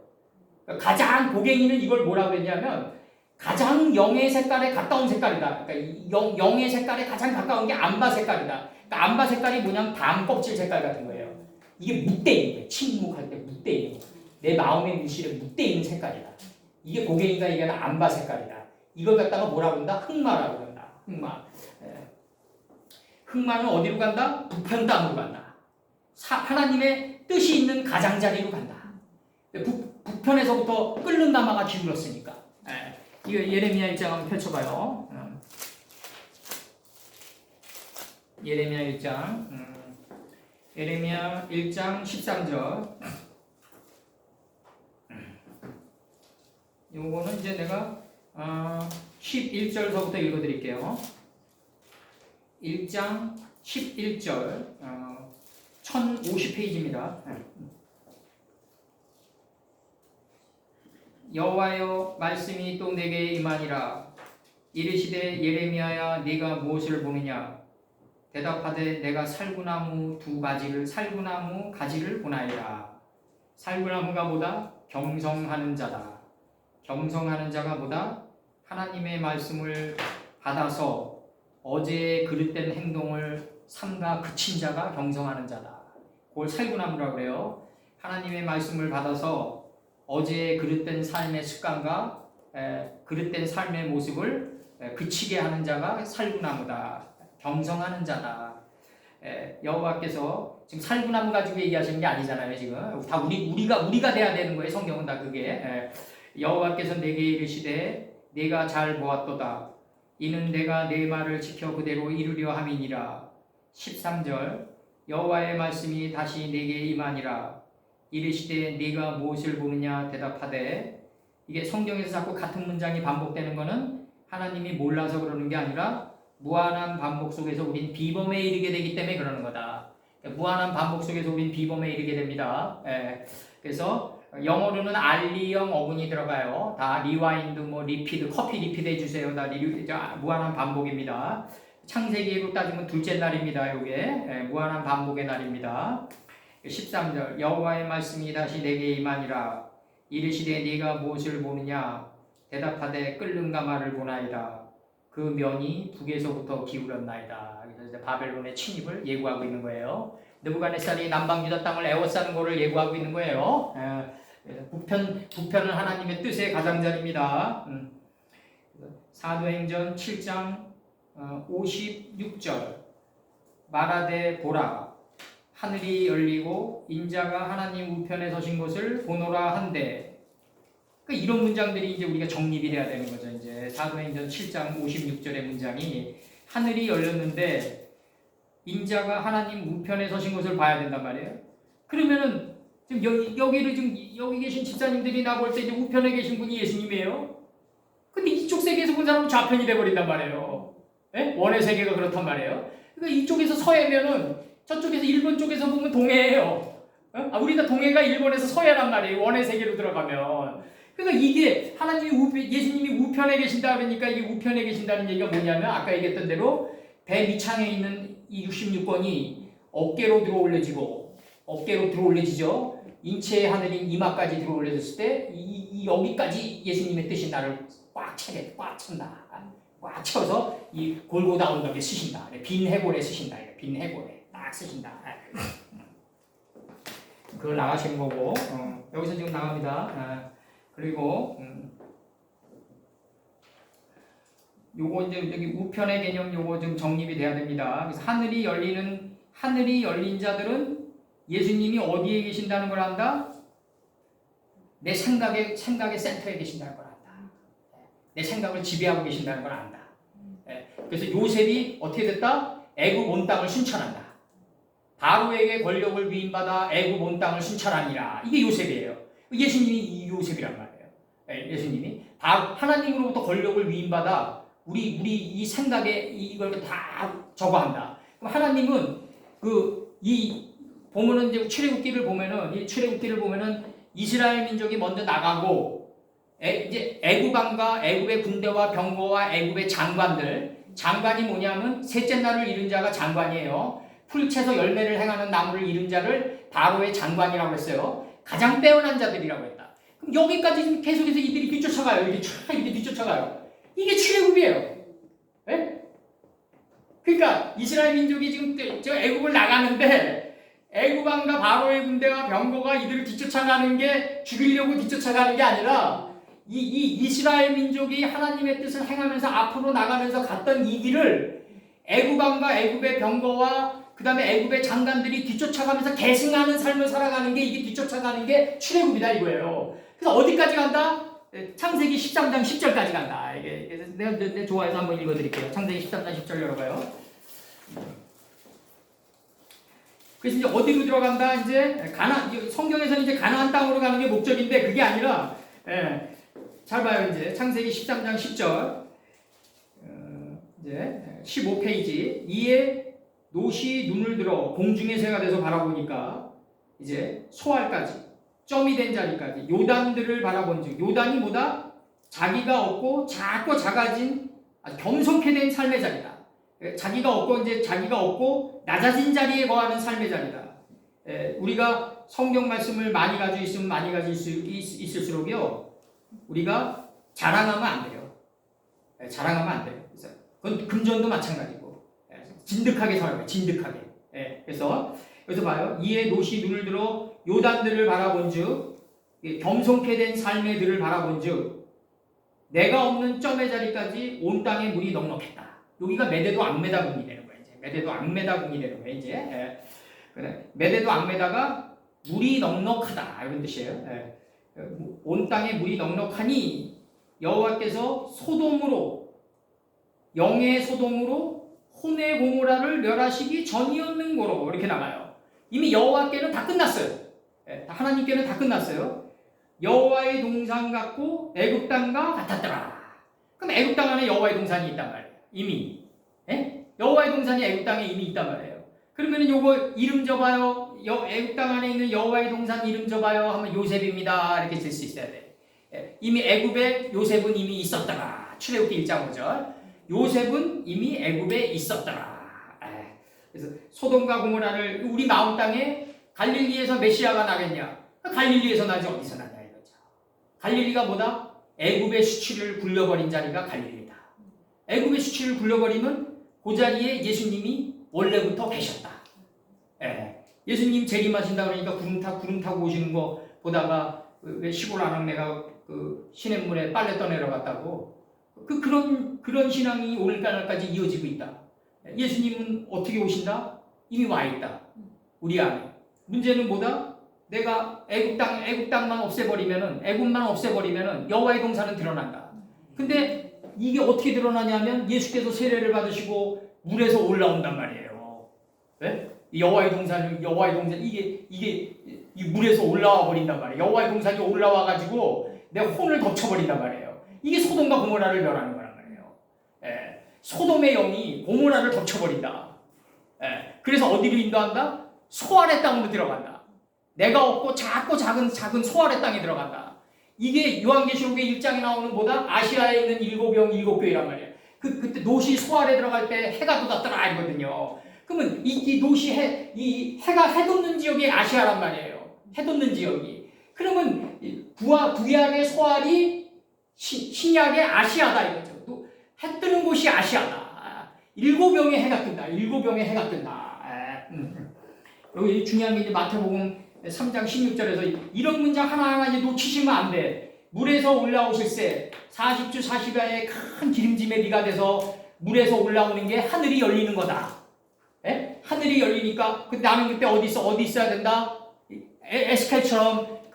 가장 고갱이는 이걸 뭐라고 했냐면 가장 영의 색깔에 가까운 색깔이다. 그러니까 영의 색깔에 가장 가까운 게 암바 색깔이다. 그러니까 암바 색깔이 뭐냐면 담 껍질 색깔 같은 거예요. 이게 묻대 있는 거예요. 침묵할 때 묻대 있는 거예요. 내 마음의 밀실에 묻대 있는 색깔이다. 이게 고갱이가 얘기하는 암바 색깔이다. 이걸 갖다가 뭐라고 한다? 흑마라고 한다. 흑마. 흑마는 어디로 간다? 북편 땅으로 간다. 하나님의 뜻이 있는 가장자리로 간다. 북편에서부터 끓는 나마가 기울었으니까. 이거 예레미야 1장 한번 펼쳐봐요. 예레미야 1장. 예레미야 1장 13절. 요거는 이제 내가 11절서부터 읽어드릴게요. 1장 11절 1050페이지입니다. 여호와여 말씀이 또 내게 임하니라. 이르시되 예레미야야 네가 무엇을 보느냐. 대답하되 내가 살구나무 가지를 보나이다. 살구나무가 뭐다? 경성하는 자다. 경성하는 자가 뭐다? 하나님의 말씀을 받아서 어제의 그릇된 행동을 삼가 그친 자가 경성하는 자다. 그걸 살구나무라고 그래요. 하나님의 말씀을 받아서 어제의 그릇된 삶의 습관과 그릇된 삶의 모습을 그치게 하는 자가 살구나무다. 경성하는 자다. 여호와께서 지금 살구나무 가지고 얘기하시는 게 아니잖아요. 지금 다 우리가 돼야 되는 거예요. 성경은 다 그게. 여호와께서 내게 이르시되 내가 잘 보았도다. 이는 내가 내 말을 지켜 그대로 이루려 함이니라. 13절 여호와의 말씀이 다시 내게 임하니라. 이르시되 네가 무엇을 보느냐. 대답하되, 이게 성경에서 자꾸 같은 문장이 반복되는 것은 하나님이 몰라서 그러는 게 아니라 무한한 반복 속에서 우린 비범에 이르게 되기 때문에 그러는 거다. 무한한 반복 속에서 우린 비범에 이르게 됩니다. 그래서 영어로는 알리형 어근이 들어가요. 다 리와인드, 리피드, 커피 리피드 해주세요. 다 무한한 반복입니다. 창세기로 따지면 둘째 날입니다. 요게 무한한 반복의 날입니다. 13절 여호와의 말씀이 다시 내게 임하니라. 이르시되 네가 무엇을 보느냐. 대답하되 끓는 가마를 보나이다. 그 면이 북에서부터 기울었나이다. 그래서 이제 바벨론의 침입을 예고하고 있는 거예요. 느부갓네살이 남방 유다 땅을 에워싸는 것을 예고하고 있는 거예요. 북편은 하나님의 뜻의 가장자리입니다. 사도행전 7장 56절 말하되 보라 하늘이 열리고 인자가 하나님 우편에 서신 것을 보노라 한데, 그러니까 이런 문장들이 이제 우리가 정립이 돼야 되는 거죠. 이제 사도행전 7장 56절의 문장이 하늘이 열렸는데 인자가 하나님 우편에 서신 것을 봐야 된단 말이에요. 그러면은 지금 여기를 지금 여기 계신 집사님들이 나 볼 때 이제 우편에 계신 분이 예수님이에요. 근데 이쪽 세계에서 본 사람은 좌편이 돼 버린단 말이에요. 네? 원의 세계가 그렇단 말이에요. 그러니까 이쪽에서 서해면은 저쪽에서 일본 쪽에서 보면 동해예요. 우리가 동해가 일본에서 서해란 말이에요. 원의 세계로 들어가면. 그러니까 이게 예수님이 우편에 계신다 그러니까 이게 우편에 계신다는 얘기가 뭐냐면 아까 얘기했던 대로 배 밑창에 있는 이 66번이 어깨로 들어올려지죠. 인체의 하늘인 이마까지 들어올려졌을 때 여기까지 예수님의 뜻이 나를 꽉 찬다. 꽉 채워서 이 골고다 언덕에 쓰신다. 빈 해골에 쓰신다. 빈 해골에 딱 쓰신다. 그걸 나가시는 거고 여기서 지금 나갑니다. 그리고 요거 이제 여기 우편의 개념 요거 좀 정립이 돼야 됩니다. 그래서 하늘이 열린 자들은 예수님이 어디에 계신다는 걸 안다? 내 생각의 센터에 계신다는 걸 안다. 내 생각을 지배하고 계신다는 걸 안다. 그래서 요셉이 어떻게 됐다? 애굽 온 땅을 순찰한다. 바로에게 권력을 위임받아 애굽 온 땅을 순찰하니라. 이게 요셉이에요. 예수님이 이 요셉이란 말이에요. 예수님이 하나님으로부터 권력을 위임받아 우리 이 생각에 이걸 다 저거한다. 그럼 하나님은 보면은 이제 출애굽기를 보면은 이스라엘 민족이 먼저 나가고 이제 애굽 왕과 애굽의 군대와 병거와 애굽의 장관이 뭐냐면 셋째 날을 이룬 자가 장관이에요. 풀채서 열매를 행하는 나무를 이룬 자를 바로의 장관이라고 했어요. 가장 빼어난 자들이라고 했다. 그럼 여기까지 지금 계속해서 이들이 뒤쫓아가요. 이렇게 뒤쫓아가요. 이게 출애굽이에요. 네? 그러니까 이스라엘 민족이 지금 저 애굽을 나가는데 애굽 왕과 바로의 군대와 병거가 이들을 뒤쫓아가는 게 죽이려고 뒤쫓아가는 게 아니라 이 이스라엘 민족이 하나님의 뜻을 행하면서 앞으로 나가면서 갔던 이 길을 애굽 왕과 애굽의 병거와 그 다음에 애굽의 장관들이 뒤쫓아가면서 계승하는 삶을 살아가는 게 이게 뒤쫓아가는 게 출애굽이다 이거예요. 그래서 어디까지 간다? 창세기 13장 10절까지 간다. 이게 내가 좋아해서 한번 읽어드릴게요. 창세기 13장 10절 열어봐요. 그래서 이제 어디로 들어간다? 이제 성경에서는 이제 가나안 땅으로 가는 게 목적인데 그게 아니라 잘 봐요. 이제 창세기 13장 10절 이제 15페이지 이에 롯이 눈을 들어 공중의 새가 돼서 바라보니까 이제 소알까지 점이 된 자리까지 요단들을 바라본즉 요단이 뭐다? 자기가 얻고 작고 작아진 겸손케 된 삶의 자리다. 자기가 얻고 이제 자기가 얻고 낮아진 자리에 거하는 삶의 자리다. 우리가 성경 말씀을 많이 가지고 있으면 많이 가지고 있을수록요 우리가 자랑하면 안 돼요. 자랑하면 안 돼요. 그래서 그건 금전도 마찬가지고 진득하게 살아요. 진득하게. 그래서 여기서 봐요. 이에 롯이 눈을 들어 요단들을 바라본즉 겸손케 된 삶의 들을 바라본즉 내가 없는 점의 자리까지 온 땅에 물이 넉넉했다. 여기가 메대도 악메다궁이 되는 거예요. 이제 메대도 악메다궁이 되는 거예요. 이제 그래. 메대도 악메다가 물이 넉넉하다 이런 뜻이에요. 온 땅에 물이 넉넉하니 여호와께서 소돔으로 영의 소돔으로 혼의 고모라를 멸하시기 전이었는 거로 이렇게 나가요. 이미 여호와께는 다 끝났어요. 하나님께는 다 끝났어요. 여호와의 동산 같고 애굽 땅과 같았더라. 그럼 애굽 땅 안에 여호와의 동산이 있단 말이에요. 이미 여호와의 동산이 애굽 땅에 이미 있단 말이에요. 그러면은 요거 이름 줘봐요. 애굽 땅 안에 있는 여호와의 동산 이름 줘봐요. 하면 요셉입니다. 이렇게 쓸 수 있어야 돼. 이미 애굽에 요셉은 이미 있었더라. 출애굽기 1장 5절. 요셉은 이미 애굽에 있었더라. 그래서 소돔과 고모라를 우리 마음 땅에 갈릴리에서 메시아가 나겠냐? 갈릴리에서 나지 어디서 나냐 이거죠. 갈릴리가 뭐다? 애굽의 수치를 굴려버린 자리가 갈릴리다. 애굽의 수치를 굴려버리면 그 자리에 예수님이 원래부터 계셨다. 예수님 재림하신다 그러니까 구름 타고 오시는 거 보다가 왜 시골 아낙네가 그 시냇물에 빨래 떠내려 갔다고 그런 신앙이 오늘날까지 이어지고 있다. 예수님은 어떻게 오신다? 이미 와 있다. 우리 안에. 문제는 뭐다? 내가 애굽 땅만 없애버리면은 애굽만 없애버리면은 여호와의 동산은 드러난다. 근데 이게 어떻게 드러나냐면 예수께서 세례를 받으시고 물에서 올라온단 말이에요. 네? 여호와의 동산 이게 이 물에서 올라와 버린단 말이에요. 여호와의 동산이 올라와 가지고 내 혼을 덮쳐버린단 말이에요. 이게 소돔과 고모라를 멸하는 거란 말이에요. 소돔의 영이 고모라를 덮쳐버린다. 그래서 어디로 인도한다? 소아의 땅으로 들어간다. 내가 없고 작고 작은 소아의 땅에 들어간다. 이게 요한계시록의 1장에 나오는 보다 아시아에 있는 일곱 교회란 말이에요. 그때 롯이 소아에 들어갈 때 해가 돋았더라 이거든요. 그러면 이 롯이 이 해가 해돋는 지역이 아시아란 말이에요. 해돋는 지역이. 그러면 구약의 소알이 신약의 아시아다 이거죠. 또 해 뜨는 곳이 아시아다. 일곱 병의 해가 뜬다. 여기 중요한 게 이제 마태복음 3장 16절에서 이런 문장 하나하나 이제 놓치시면 안 돼. 물에서 올라오실세 40주 40야의 큰 기름짐의 비가 돼서 물에서 올라오는 게 하늘이 열리는 거다. 하늘이 열리니까 나는 그때 어디 있어야 된다? 에스겔처럼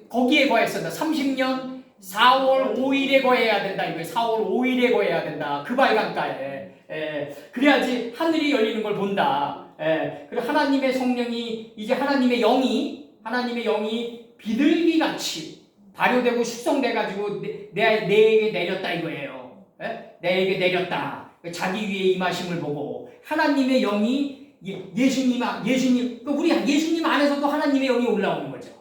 거기에 거했어야 된다. 30년 4월 5일에 거해야 된다. 이거예요. 4월 5일에 거해야 된다. 그 발강가에. 그래야지 하늘이 열리는 걸 본다. 그리고 하나님의 성령이 이제 하나님의 영이 비둘기같이 발효되고 숙성돼가지고 내에게 내렸다 이거예요. 내에게 내렸다. 자기 위에 임하심을 보고 하나님의 영이 예수님 우리 예수님 안에서도 하나님의 영이 올라오는 거죠.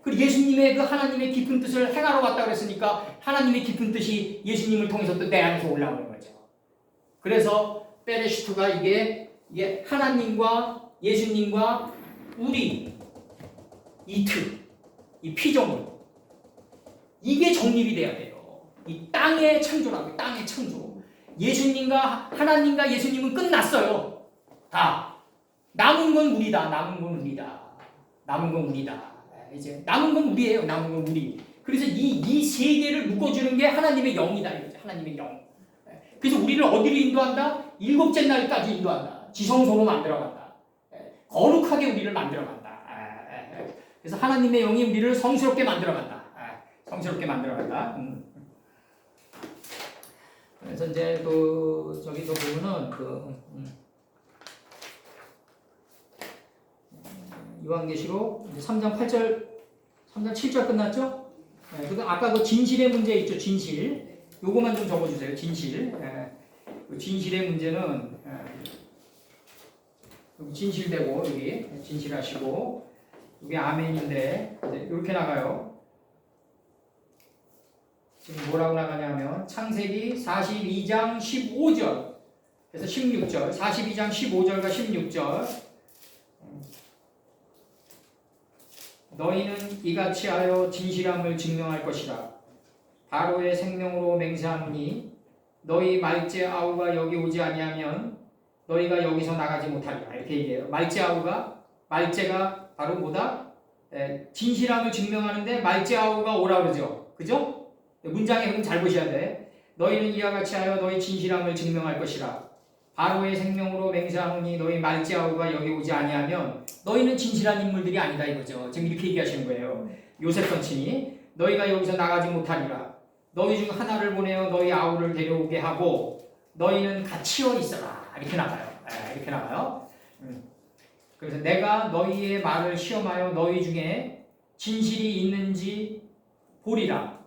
그리고 예수님의 그 하나님의 깊은 뜻을 행하러 왔다 그랬으니까 하나님의 깊은 뜻이 예수님을 통해서 또 내 안에서 올라오는 거죠. 그래서 베레시트가 이게 하나님과 예수님과 우리 이 피조물 이게 정립이 돼야 돼요. 이 땅의 창조라고 땅의 창조. 하나님과 예수님은 끝났어요. 다 남은 건 우리다. 이제 남은 건 우리예요. 그래서 이 세계를 묶어주는 게 하나님의 영이다 이거죠. 하나님의 영. 그래서 우리를 어디로 인도한다? 일곱째 날까지 인도한다. 지성소로 만들어간다. 거룩하게 우리를 만들어간다. 그래서 하나님의 영이 우리를 성스럽게 만들어간다. 그래서 이제 저기서 보면은 요한계시록 3장 7절 끝났죠? 그다음 아까 그 진실의 문제 있죠? 진실. 요거만 좀 적어주세요. 진실. 진실의 문제는 진실되고 여기 진실하시고 이게 아멘인데 이렇게 나가요. 지금 뭐라고 나가냐면 창세기 42장 15절 그래서 16절 42장 15절과 16절 너희는 이같이 하여 진실함을 증명할 것이라 바로의 생명으로 맹세하노니 너희 말제 아우가 여기 오지 아니하면 너희가 여기서 나가지 못하리라 이렇게 얘기해요. 말제가 바로 뭐다? 진실함을 증명하는데 말제 아우가 오라 그러죠. 그죠? 문장에 그럼 잘 보셔야 돼. 너희는 이와 같이 하여 너희 진실함을 증명할 것이라 바로의 생명으로 맹세하노니 너희 말제 아우가 여기 오지 아니하면 너희는 진실한 인물들이 아니다 이거죠. 지금 이렇게 얘기하시는 거예요. 요셉 선친이 너희가 여기서 나가지 못하리라 너희 중 하나를 보내어 너희 아우를 데려오게 하고 너희는 갇히어 있어라 이렇게 나가요. 이렇게 나가요. 그래서 내가 너희의 말을 시험하여 너희 중에 진실이 있는지 보리라.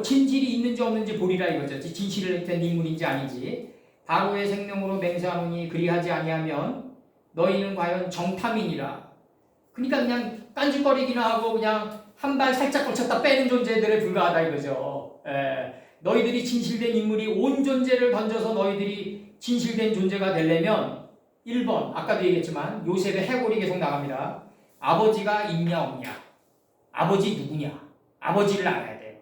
진실이 있는지 없는지 보리라 이거죠. 진실을 된 인물인지 아닌지. 바로의 생명으로 맹세하노니 그리하지 아니하면 너희는 과연 정탐이니라. 그러니까 그냥 딴짓거리기나 하고 그냥 한 발 살짝 걸쳤다 빼는 존재들에 불과하다 이거죠. 너희들이 진실된 인물이 온 존재를 던져서 너희들이 진실된 존재가 되려면 1번 아까도 얘기했지만 요셉의 해골이 계속 나갑니다. 아버지가 있냐 없냐 아버지 누구냐 아버지를 알아야 돼요.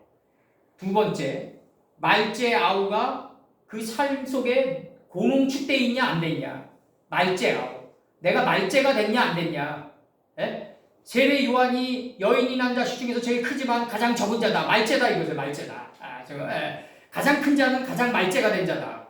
두 번째 말제 아우가 그 삶 속에 고농축돼 있냐 안 됐냐 말제 아우 내가 말제가 됐냐 안 됐냐 세례 요한이 여인이 난 자식 중에서 제일 크지만 가장 적은 자다 말제다 이거죠. 말제다. 가장 큰 자는 가장 말제가 된 자다.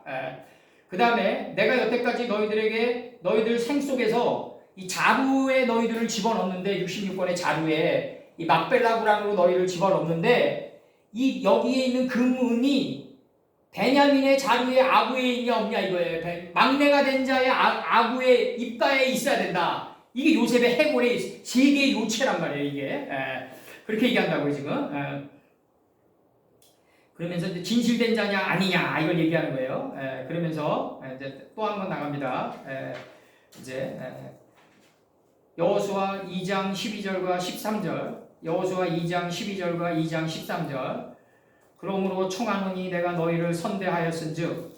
그 다음에 내가 여태까지 너희들 생 속에서 이 자루에 너희들을 집어넣는데 66권의 자루에 이 막벨라구란으로 너희를 집어넣는데 이 여기에 있는 금은이 베냐민의 자루에 아구에 있냐 없냐 이거예요. 막내가 된 자의 아구의 입가에 있어야 된다. 이게 요셉의 해골의 세계의 요체란 말이에요. 이게 그렇게 얘기한다고요 지금. 그러면서 이제 진실된 자냐 아니냐 이걸 얘기하는 거예요. 그러면서 이제 또 한 번 나갑니다. 이제 여호수아 2장 12절과 13절 여호수아 2장 12절과 2장 13절 그러므로 청하노니 내가 너희를 선대하였은즉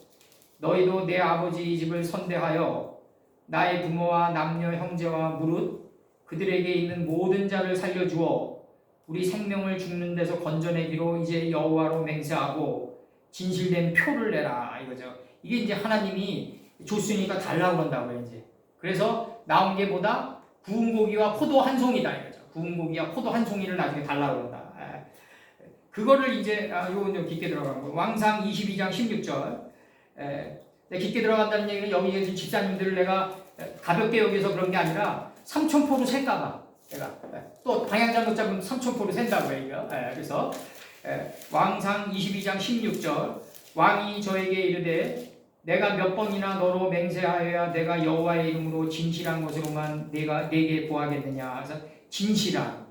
너희도 내 아버지 집을 선대하여 나의 부모와 남녀 형제와 무릇 그들에게 있는 모든 자를 살려주어 우리 생명을 죽는 데서 건져내기로 이제 여호와로 맹세하고 진실된 표를 내라 이거죠. 이게 이제 하나님이 줬으니까 달라고 그런다고요 이제. 그래서 나온 게 뭐다? 구운 고기와 포도 한 송이다 이거죠. 구운 고기와 포도 한 송이를 나중에 달라고 그런다. 그거를 이제 요건 좀 깊게 들어간 거. 왕상 22장 16절. 깊게 들어간다는 얘기는 여기 계신 집사님들을 내가 가볍게 여기서 그런 게 아니라 삼천포로 셀까봐 내가 또 방향 잘못 잡으면 삼천포로 센다고 해요. 그래서 왕상 22장 16절 왕이 저에게 이르되 내가 몇 번이나 너로 맹세하여야 내가 여호와의 이름으로 진실한 것으로만 내게 구하겠느냐. 그래서 진실한.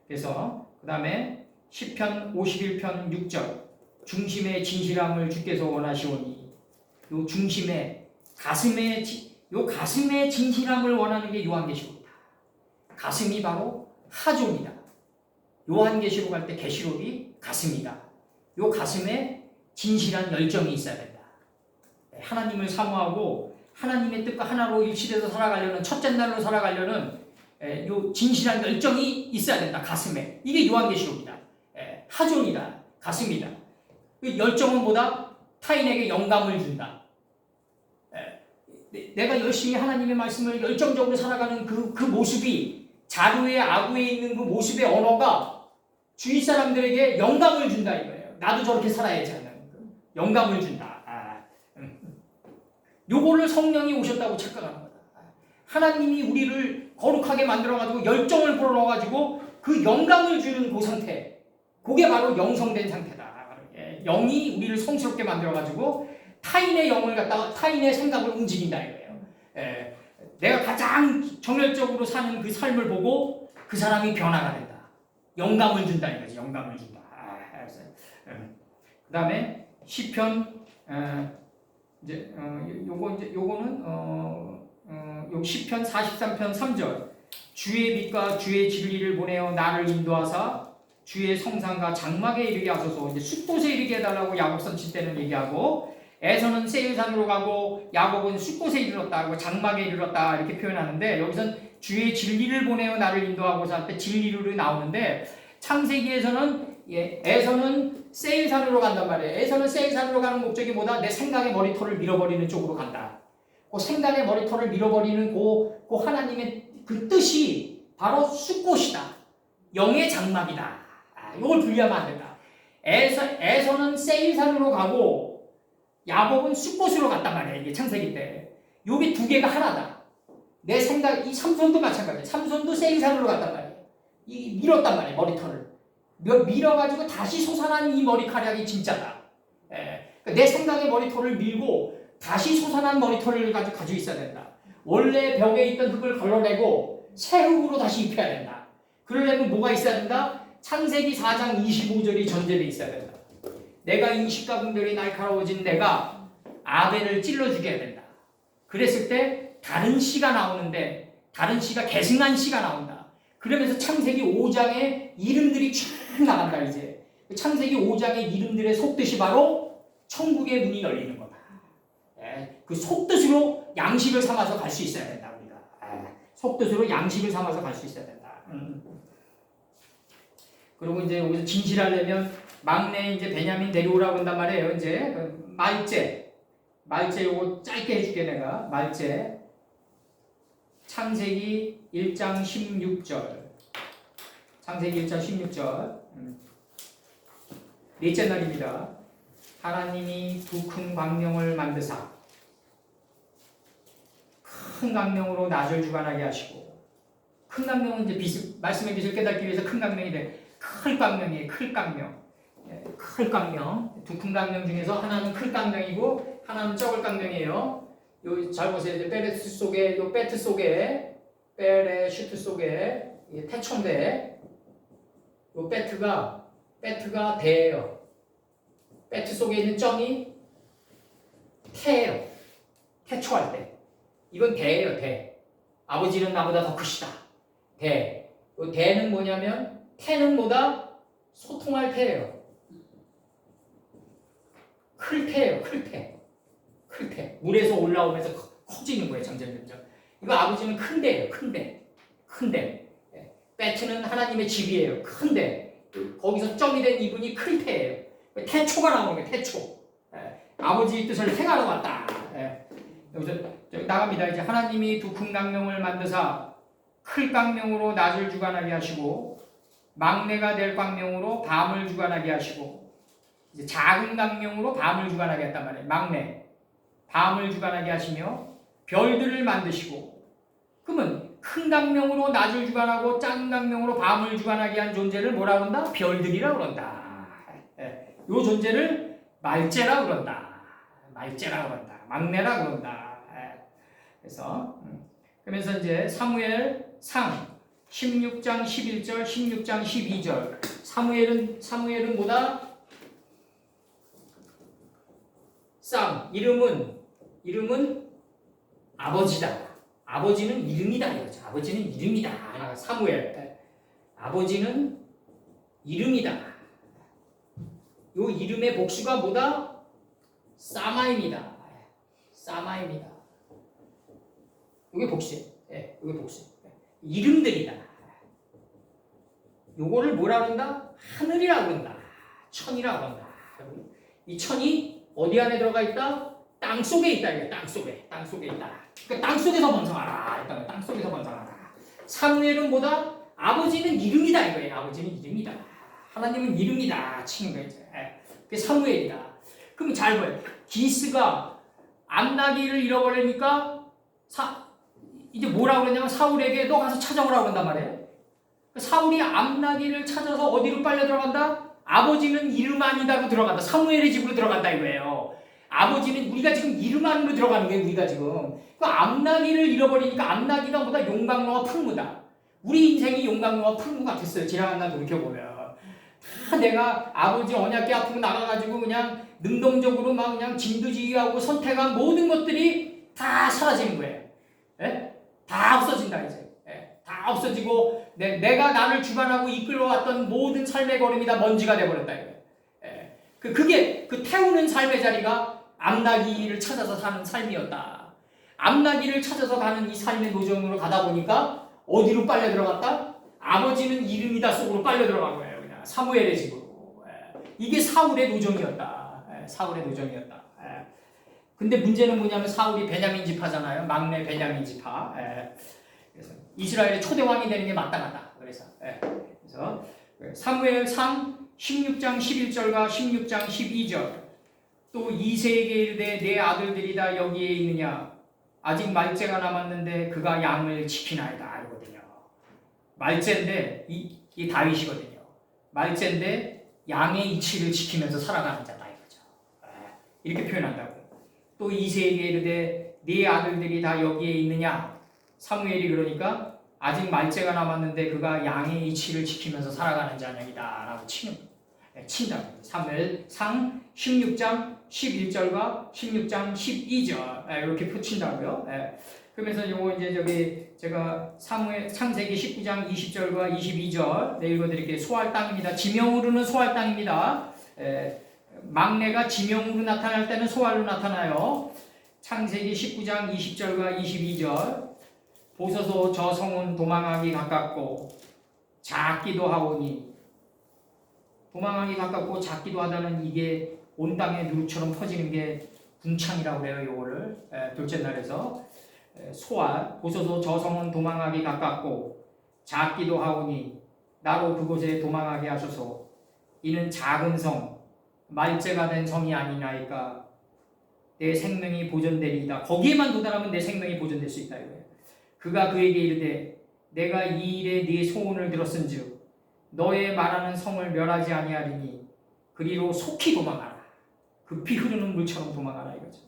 그래서 그 다음에 시편 51편 6절 중심의 진실함을 주께서 원하시오니 요 중심의 가슴의 진실함을 원하는 게 요한계시록이다. 가슴이 바로 하존이다. 요한계시록 할 때 계시록이 가슴이다. 요 가슴에 진실한 열정이 있어야 된다. 하나님을 사모하고 하나님의 뜻과 하나로 일치돼서 살아가려는 첫째 날로 살아가려는 요 진실한 열정이 있어야 된다. 가슴에. 이게 요한계시록이다. 하존이다. 가슴이다. 열정은 뭐다? 타인에게 영감을 준다. 내가 열심히 하나님의 말씀을 열정적으로 살아가는 그 모습이 자루에 아구에 있는 그 모습의 언어가 주위 사람들에게 영감을 준다 이거예요. 나도 저렇게 살아야지 하는 영감을 준다. 요거를 성령이 오셨다고 착각하는 거다. 하나님이 우리를 거룩하게 만들어가지고 열정을 불어넣어가지고 그 영감을 주는 그 상태, 그게 바로 영성된 상태다. 영이 우리를 성스럽게 만들어가지고 타인의 영을 갖다가 타인의 생각을 움직인다 이거예요. 내가 가장 정열적으로 사는 그 삶을 보고 그 사람이 변화가 된다. 영감을 준다 이거지. 영감을 준다. 그 다음에 시편 요거는 요 시편 43편 3절 주의 빛과 주의 진리를 보내어 나를 인도하사 주의 성산과 장막에 이르게 하소서. 이제 숫곳에 이르게 해달라고 야곱선 칠 때는 얘기하고, 에서는 세일산으로 가고 야곱은 숫곳에 이르렀다 하고 장막에 이르렀다 이렇게 표현하는데, 여기선 주의 진리를 보내어 나를 인도하고자 할 때 진리로 나오는데, 창세기에서는 에서는 세일산으로 간단 말이에요. 에서는 세일산으로 가는 목적이 뭐다? 내 생각의 머리털을 밀어버리는 쪽으로 간다. 그 생각의 머리털을 밀어버리는 그 하나님의 그 뜻이 바로 숫곳이다. 영의 장막이다. 이걸 분리하면 안 된다. 에서는 세일산으로 가고 야곱은 숫곳으로 갔단 말이야. 이게 창세기 때. 여기 두 개가 하나다. 내 생각, 이 삼손도 마찬가지야. 삼손도 세일산으로 갔단 말이야. 이 밀었단 말이야. 머리털을. 밀어가지고 다시 솟아난 이 머리카락이 진짜다. 그러니까 내 생각의 머리털을 밀고 다시 솟아난 머리털을 가지고 있어야 된다. 원래 벽에 있던 흙을 걸러내고 새 흙으로 다시 입혀야 된다. 그러려면 뭐가 있어야 된다? 창세기 4장 25절이 전제돼 있어야 된다. 내가 인식과 분별이 날카로워진 내가 아벨을 찔러 죽여야 된다. 그랬을 때 다른 씨가 나오는데, 다른 씨가 계승한 씨가 나온다. 그러면서 창세기 5장의 이름들이 쫙 나간다. 이제 창세기 5장의 이름들의 속뜻이 바로 천국의 문이 열리는 거다. 그 속뜻으로 양식을 삼아서 갈 수 있어야 된다. 우리가 속뜻으로 양식을 삼아서 갈 수 있어야 된다. 그리고 이제 여기서 진실하려면 막내 이제 베냐민 데려오라고 한단 말이에요. 이제 말제 요거 짧게 해줄게. 내가 말제 창세기 1장 16절. 창세기 1장 16절. 넷째 날입니다. 하나님이 두 큰 광명을 만드사 큰 광명으로 낮을 주관하게 하시고, 큰 광명은 이제 말씀의 빛을 깨닫기 위해서 큰 광명이 돼. 클 광명이에요. 클 광명. 클 광명. 두 큰 광명 중에서 하나는 클 광명이고 하나는 적을 광명이에요. 요 잘 보세요. 이제 베레트 속에, 요 베트 속에, 베레슈트 속에 태초인데, 요 베트가 대예요. 베트 속에 있는 점이 태예요. 태초할 때. 이건 대예요. 대. 아버지는 나보다 더 크시다. 대. 요 대는 뭐냐면 태는 뭐다? 소통할 태예요. 클 태예요. 클 태. 클태. 물에서 올라오면서 커지는 거예요. 점점. 이거 아버지는 큰데예요. 큰데. 베트는 하나님의 집이에요. 큰데. 거기서 점이 된 이분이 클태예요. 태초가 나오는 거예요. 태초. 아버지의 뜻을 행하러 왔다. 여기서 나갑니다. 이제 하나님이 두 큰 광명을 만드사 클 광명으로 낮을 주관하게 하시고, 막내가 될 광명으로 밤을 주관하게 하시고, 이제 작은 광명으로 밤을 주관하게 했단 말이에요. 막내. 밤을 주관하게 하시며 별들을 만드시고, 그러면 큰 강명으로 낮을 주관하고 작은 강명으로 밤을 주관하게 한 존재를 뭐라고 한다? 별들이라고 그런다. 이 존재를 말제라고 그런다. 막내라고 그런다. 그래서 그러면서 이제 사무엘 상 16장 11절, 16장 12절. 사무엘은 뭐다? 상, 이름은 아버지다. 아버지는 이름이다 이거죠. 아버지는 이름이다. 사무엘. 아버지는 이름이다. 요 이름의 복수가 뭐다? 사마입니다. 이게 복수예요. 이게 복수. 이름들이다. 요거를 뭐라 그런다? 하늘이라고 한다. 천이라고 한다. 이 천이 어디 안에 들어가 있다? 땅 속에 있다. 이게 땅 속에 있다. 그러니까 땅 속에서 번성하라. 땅 속에서 번성하라. 사무엘은 뭐다? 아버지는 이름이다 이거예요. 아버지는 이름이다. 하나님은 이름이다 치는 거예요. 그게 사무엘이다. 그럼 잘 봐요. 기스가 암나기를 잃어버리니까 이제 뭐라고 그러냐면 사울에게 너 가서 찾아오라고 그런단 말이에요. 사울이 암나기를 찾아서 어디로 빨려 들어간다? 아버지는 이름 아니다로 들어간다. 사무엘의 집으로 들어간다 이거예요. 아버지는 우리가 지금 이름 안으로 들어가는 거예요. 우리가 지금 그 암나기를 잃어버리니까 암나기가 뭐다? 용광로와 풀무다. 우리 인생이 용광로와 풀무 같았어요. 지나간 날 돌이켜보면 다 내가 아버지 언약궤 앞으로 나가가지고 그냥 능동적으로 막 그냥 진두지휘하고 선택한 모든 것들이 다 사라지는 거예요. 다 없어진다 이제. 다 없어지고 내가 나를 주관하고 이끌어왔던 모든 삶의 걸음이 다 먼지가 돼버렸다 이거예요. 그게 그 태우는 삶의 자리가 앞나기를 찾아서 사는 삶이었다. 앞나기를 찾아서 가는 이 삶의 노정으로 가다 보니까 어디로 빨려 들어갔다? 아버지는 이름이다 속으로 빨려 들어간 거예요. 그냥 사무엘의 집으로. 이게 사울의 노정이었다. 사울의 노정이었다. 근데 문제는 뭐냐면 사울이 베냐민 지파잖아요. 막내 베냐민 지파. 그래서 이스라엘의 초대 왕이 되는 게 마땅하다. 그래서 사무엘상 16장 11절과 16장 12절 또 이세에게 이르되 내 아들들이 다 여기에 있느냐 아직 말째가 남았는데 그가 양을 지키나이다 이거든요. 말째인데 이 다윗이거든요. 말째인데 양의 이치를 지키면서 살아가는 자다 이거죠. 이렇게 표현한다고. 또 이세에게 이르되 네 아들들이 다 여기에 있느냐 사무엘이 그러니까 아직 말째가 남았는데 그가 양의 이치를 지키면서 살아가는 자냐이다 라고 친다. 사무엘상 16장 11절과 16장 12절 이렇게 붙인다고요. 그러면서 요거 이제 저기 제가 창세기 19장 20절과 22절 읽어드릴게요. 소할 땅입니다. 지명으로는 소할 땅입니다. 막내가 지명으로 나타날 때는 소할로 나타나요. 창세기 19장 20절과 22절 보소서 저 성은 도망하기 가깝고 작기도 하오니 도망하기 가깝고 작기도 하다는 이게 온 땅에 누룩처럼 퍼지는 게 궁창이라고 그래요. 요거를 둘째 날에서 소알 보소서 저 성은 도망하기 가깝고 작기도 하오니 나로 그곳에 도망하게 하소서. 이는 작은 성 말째가 된 성이 아니나이까 내 생명이 보존되리이다. 거기에만 도달하면 내 생명이 보존될 수 있다 이거예요. 그가 그에게 이르되 내가 이 일에 네 소원을 들었은즉 너의 말하는 성을 멸하지 아니하리니 그리로 속히 도망하라. 급히 흐르는 물처럼 도망하라 이거죠.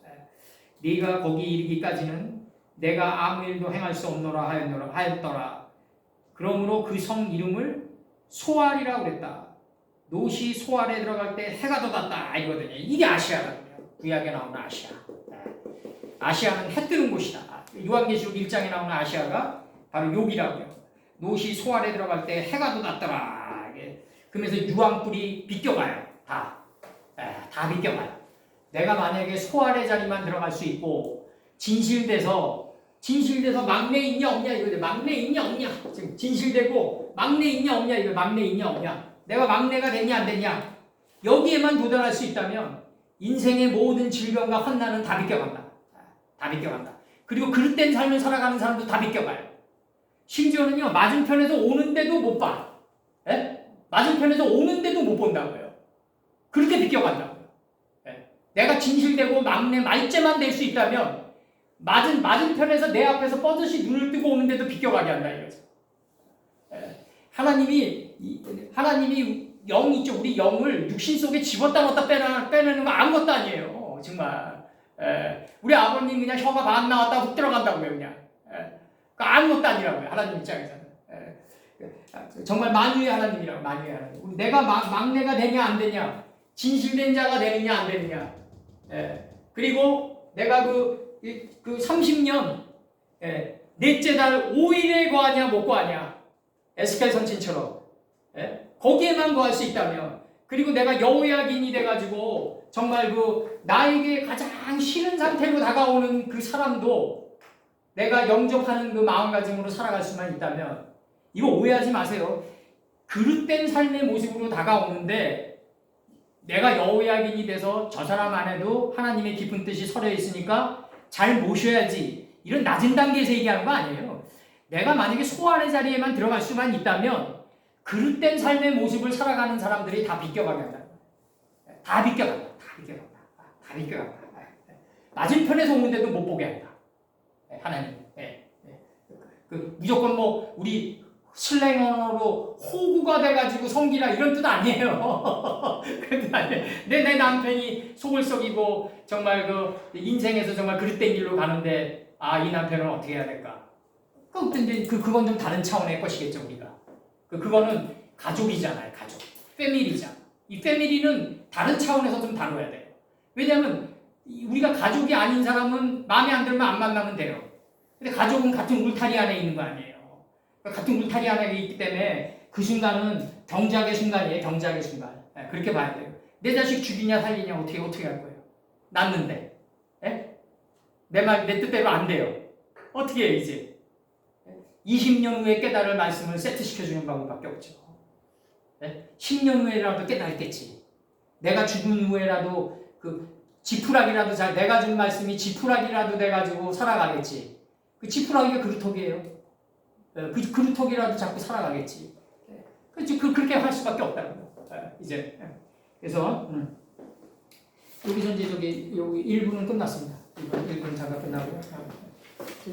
네가 거기 이르기까지는 내가 아무 일도 행할 수 없노라 하였더라. 그러므로 그 성 이름을 소알이라고 그랬다. 노시 소알에 들어갈 때 해가 돋았다 이거든요. 이게 아시아거든요. 구약에 나오는 아시아. 아시아는 해 뜨는 곳이다. 요한계시록 1장에 나오는 아시아가 바로 여기라고요. 노시 소알에 들어갈 때 해가 돋았더라. 그러면서 유황불이 비껴가요. 다 비껴가요. 내가 만약에 소알의 자리만 들어갈 수 있고 진실돼서 막내 있냐 없냐 이거죠. 막내 있냐 없냐. 지금 진실되고 막내 있냐 없냐 이거 막내 있냐 없냐. 내가 막내가 됐냐 안 됐냐. 여기에만 도달할 수 있다면 인생의 모든 질병과 환난은 다 비껴간다. 다 비껴간다. 그리고 그릇된 삶을 살아가는 사람도 다 비껴가요. 심지어는요 맞은편에서 오는데도 못 봐. 맞은편에서 오는데도 못 본다고요. 그렇게 비껴간다고요. 내가 진실되고 막내 말째만 될 수 있다면 맞은편에서 내 앞에서 뻗듯이 눈을 뜨고 오는데도 비껴가게 한다 이거죠. 하나님이 영 있죠. 우리 영을 육신 속에 집었다 넣었다 빼내는 거 아무것도 아니에요. 정말. 우리 아버님 그냥 혀가 반 나왔다 훅 들어간다고요. 그냥. 아무것도 아니라고요. 하나님 입장에서는. 정말 만유의 하나님이라고. 만유의 하나님. 내가 막내가 되냐 안 되냐. 진실된 자가 되느냐 안 되느냐. 그리고 내가 그 30년 넷째 달 5일에 거하냐 못 거하냐. 에스겔 선친처럼. 거기에만 거할 수 있다면 그리고 내가 여호야긴이 돼가지고 정말 나에게 가장 싫은 상태로 다가오는 그 사람도 내가 영접하는 그 마음가짐으로 살아갈 수만 있다면 이거 오해하지 마세요. 그릇된 삶의 모습으로 다가오는데 내가 여호야긴이 돼서 저 사람 안에도 하나님의 깊은 뜻이 서려 있으니까 잘 모셔야지 이런 낮은 단계에서 얘기하는 거 아니에요. 내가 만약에 소알의 자리에만 들어갈 수만 있다면 그릇된 삶의 모습을 살아가는 사람들이 다 비껴가게 한다. 다 비껴간다. 맞은편에서 오는데도 못 보게 한다. 하나님. 무조건 우리 슬랭어로 호구가 돼가지고 성기라 이런 뜻 아니에요. 그런 뜻 아니에요. 내 남편이 속을 썩이고 정말 인생에서 정말 그릇된 길로 가는데 이 남편은 어떻게 해야 될까? 그건 좀 다른 차원의 것이겠죠 우리가. 그거는 가족이잖아요. 가족. 패밀리잖아. 이 패밀리는 다른 차원에서 좀 다뤄야 돼요. 왜냐하면 우리가 가족이 아닌 사람은 마음에 안 들면 안 만나면 돼요. 근데 가족은 같은 울타리 안에 있는 거 아니에요. 같은 울타리 안에 있기 때문에 그 순간은 경작의 순간이에요. 경작의 순간. 예, 그렇게 봐야 돼요. 내 자식 죽이냐 살리냐 어떻게 할 거예요? 낳는데. 예? 내 뜻대로 안 돼요. 어떻게 해요 이제? 20년 후에 깨달을 말씀을 세트시켜주는 방법밖에 없죠. 예? 10년 후에라도 깨달겠지. 내가 죽은 후에라도 그 지푸라기라도 내가 준 말씀이 지푸라기라도 돼가지고 살아가겠지. 그 지푸라기가 그루터기예요. 그 그루터기라도 잡고 살아가겠지. 그렇게 할 수밖에 없다는 거예요. 이제 그래서 여기서 이제 여기 1부는 끝났습니다. 1부는 잠깐 끝나고요.